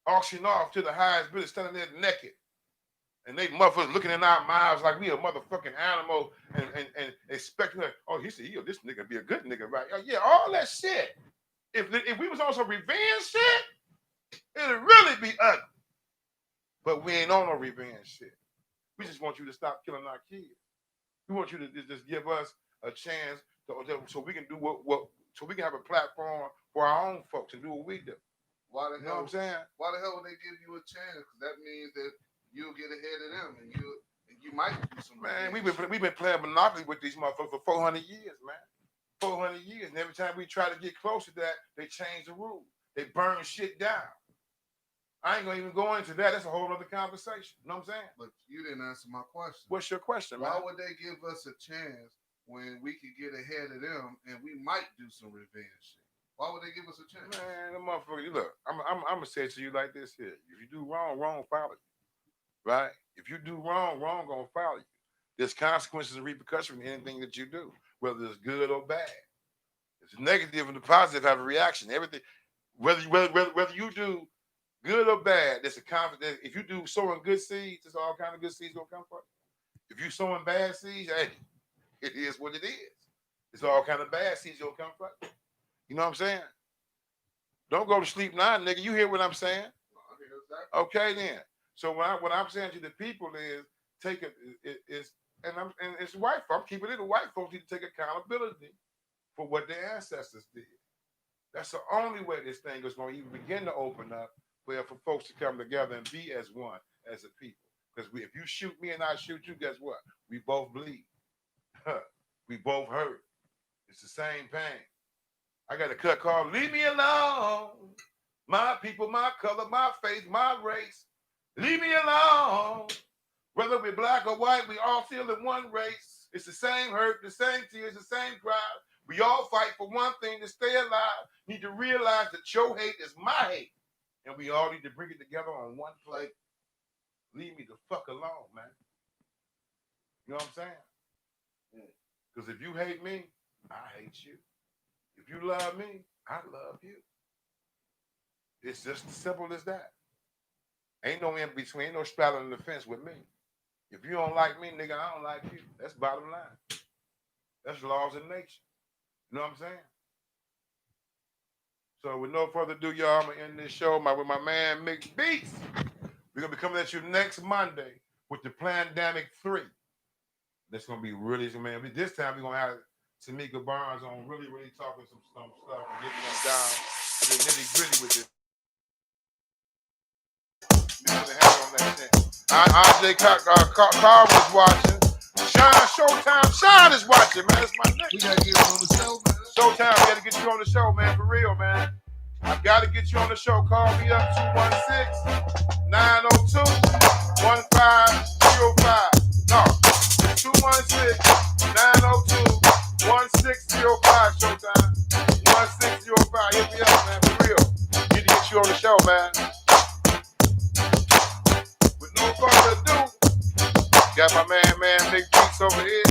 Auction off to the highest bidder, standing there naked. And they motherfuckers looking in our mouths like we a motherfucking animal and expecting, like, oh, he said, this nigga be a good nigga, right? Yeah, all that shit. If we was on some revenge shit, it'd really be ugly. But we ain't on no revenge shit. We just want you to stop killing our kids. We want you to just give us a chance so we can do so we can have a platform for our own folks and do what we do. Why the hell? Know what I'm saying? Why the hell would they give you a chance? Because that means that you'll get ahead of them and you might do some. Man, we've been playing Monopoly with these motherfuckers for 400 years, man. 400 years. And every time we try to get close to that, they change the rules. They burn shit down. I ain't gonna even go into that. That's a whole other conversation. You know what I'm saying? But you didn't answer my question. What's your question, man? Why would they give us a chance when we could get ahead of them and we might do some revenge shit? Why would they give us a chance? Man, the motherfucker, look, I'm gonna say it to you like this here. If you do wrong, wrong follow you. Right? If you do wrong, wrong gonna follow you. There's consequences and repercussions in anything that you do, whether it's good or bad. It's negative and the positive have a reaction. Everything, whether you do good or bad, there's a confidence. If you do sowing good seeds, there's all kind of good seeds gonna come from. If you sowing bad seeds, hey, it is what it is. It's all kind of bad seeds gonna come from. You know what I'm saying? Don't go to sleep now, nigga. You hear what I'm saying? Okay, then. So what I'm saying to the people is take it is and it's white folks. I'm keeping it. The white folks need to take accountability for what their ancestors did. That's the only way this thing is going to even begin to open up for folks to come together and be as one, as a people. Because if you shoot me and I shoot you, guess what? We both bleed. We both hurt. It's the same pain. I got a cut called Leave Me Alone. My people, my color, my faith, my race. Leave me alone. Whether we're black or white, we all feel in one race. It's the same hurt, the same tears, the same cry. We all fight for one thing, to stay alive. Need to realize that your hate is my hate. And we all need to bring it together on one plate. Leave me the fuck alone, man. You know what I'm saying? Because if you hate me, I hate you. If you love me, I love you. It's just as simple as that. Ain't no in between, ain't no straddling the fence with me. If you don't like me, nigga, I don't like you. That's bottom line. That's laws of nature. You know what I'm saying? So with no further ado, y'all, I'm going to end this show with my man, Mick Beats. We're going to be coming at you next Monday with the Plandemic 3. That's going to be really, man. This time we're going to have Tamika Barnes on really talking some stuff and getting them down to the nitty-gritty with this. RJ Carr was watching. Showtime Shine is watching, man. That's my nigga. We gotta get him on the show, man. Showtime, we gotta get you on the show, man, for real, man. I gotta get you on the show. Call me up 216-902-1505. No, 216-902-1605. Showtime. 1605. Hit me up, man, for real. Need to get you on the show, man. No further ado, got my man Big Beats over here.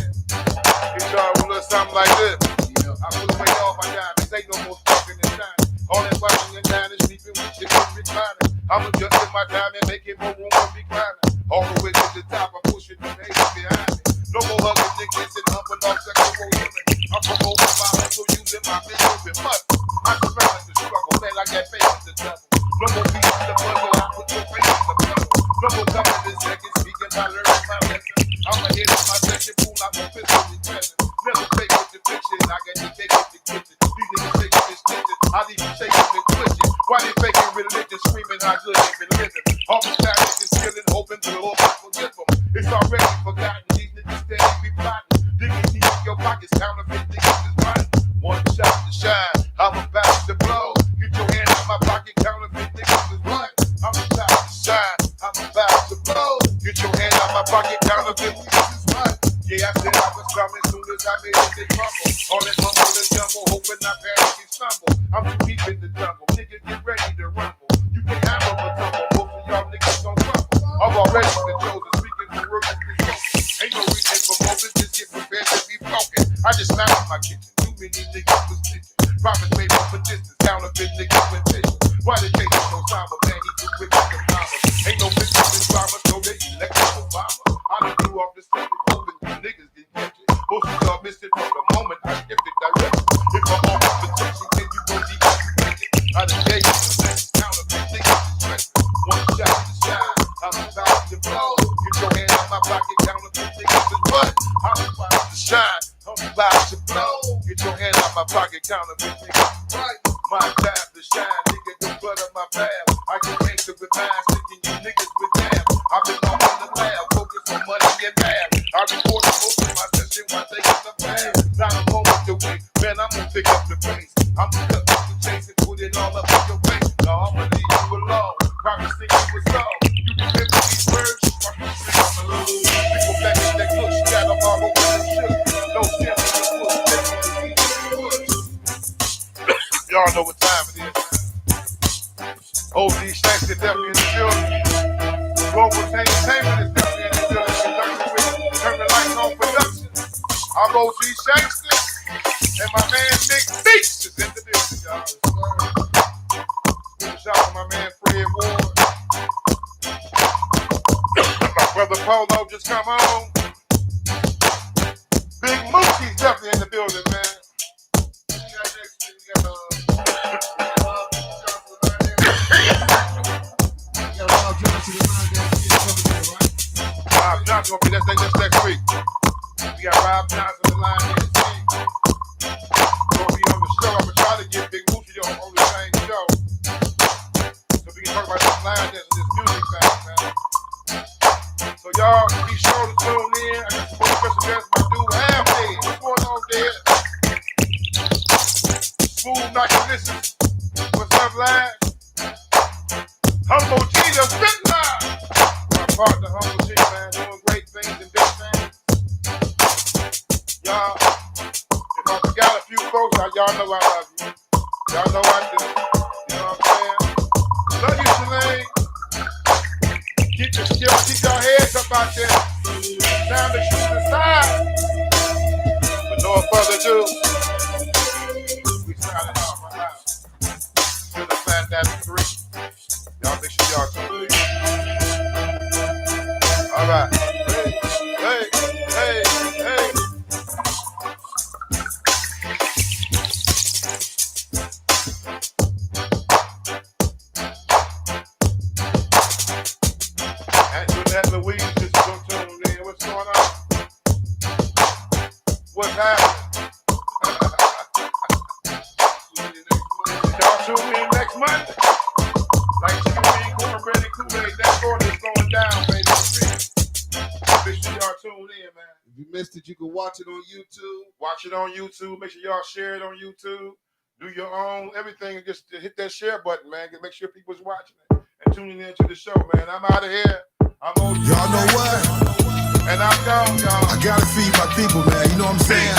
He started with a little something like this. I put away all my diamonds, ain't no more fucking this time. All that watching and dining, sleeping with chicken reclining. I'm adjusting my time and making more room for reclining. All the way to the top, I'm pushing the haters behind me. No more hugging niggas and humping off sexual women. I'm promoting my hustle, using my mental and muscle. I'm surrounded the struggle, man, like that face in the devil. No more beats in the puzzle, I put your face in the puzzle. No more coming in seconds, speaking, I learned my lesson. I'ma hit on my session, pull out my pistol and present. Never fake with the fiction, I got the cake with the kitchen. These niggas shaking and snitching, I leave you shaking and twitching. Why they faking religion, screaming how good they've been living? All the static is killing, hoping the Lord will forgive them. It's already forgotten, these niggas steady be plotting. Digging deep in your pockets, counterfeit niggas is rotten. One shot to shine, I'm about to blow. Get your hand out my pocket, counterfeit niggas is rotten. I'm about to shine, I'm about to blow. Get your hand out my pocket, counterfeit niggas is rotten. Yeah, I said I was coming soon as I made it, they crumble. All that mumble and jumble, hoping I panic and stumble. I'm too deep in the jungle, niggas get ready to rumble. You can't handle a tumble, most of y'all niggas don't crumble. I'm already the chosen, speaking the words of this spoken. Ain't no reason for moments, just get prepared to be broken. I just smack in my kitchen, too many niggas was stitching. Promise made up for distance, counterfeit niggas went fishing. Why they can't get no samba, man, he too quick with the drama. Ain't no bitches in drama, so they elected Obama. I done threw off the subject, hoping you niggas didn't catch it. Most of y'all missed it from the moment I shifted direction. If I'm on protection, then you go deep as you make it. I done gave you the next counterfeit niggas is stressing. One shot to shine, I'm about to blow. Get your hand out my pocket, counterfeit niggas is what? I'm about to shine, I'm about to blow. Get your hand out my pocket, counterfeit niggas is right. My time to shine, nigga, the blood of my path. I get gangster with mine, sticking you niggas with damn. I've been on in the lab, focused on money and math. I record most of my session while taking the path. Not a moment to wait, man, I'm gonna pick up the pace. I'm gonna cut up the chase and put it all up in your face. Now I'ma leave you alone, probably sing you a song. You can remember these words, I can sing them alone. We go back to that push, got them all over the shit. No sense in the push, y'all know what time it is. OG Shanks is definitely in the building. Global Entertainment is definitely in the building. Conducted with Turn the Lights On Production. I'm OG Shanks and my man Nick Beats is in the building, y'all. Give a shout to my man Fred Ward. My brother Polo just come on. definitely in the building, man. We got next week, we got Rob Johnson and Ron Dance coming in, right? Rob Johnson gonna be that thing this next week. We got Rob Johnson and Line Dance gonna be on the show. I'm gonna try to get Big Moochie on the same show, so we can talk about this line dance and this music thing, man. So y'all be sure to tune in. I got some more special guests. My dude Halfway. What's going on there? Smooth knocking listen. What's up, lad? Humble G, the fit line. My partner Humble G, man, doing great things and big things. Y'all, if I forgot a few folks, y'all know I love you. Y'all know I do. You know what I'm saying? Love you, Shalane. Keep your heads up out there. Time to shoot the side. But no further ado, we signing off right now. To the Plandemic 3. Y'all make sure y'all tune in. All right. Hey. That Louise just so tuned in. What's going on? What's happening? Y'all tune in next Monday. Like chicken wing, cornbread, and Kool-Aid. That order is going down, baby. Make sure y'all tune in, man. If you missed it, you can watch it on YouTube. Watch it on YouTube. Make sure y'all share it on YouTube. Do your own everything and just hit that share button, man. Make sure people's watching it and tuning in to the show, man. I'm out of here. I'm on. Y'all know what? And I'm gone, y'all. I gotta feed my people, man. You know what I'm saying?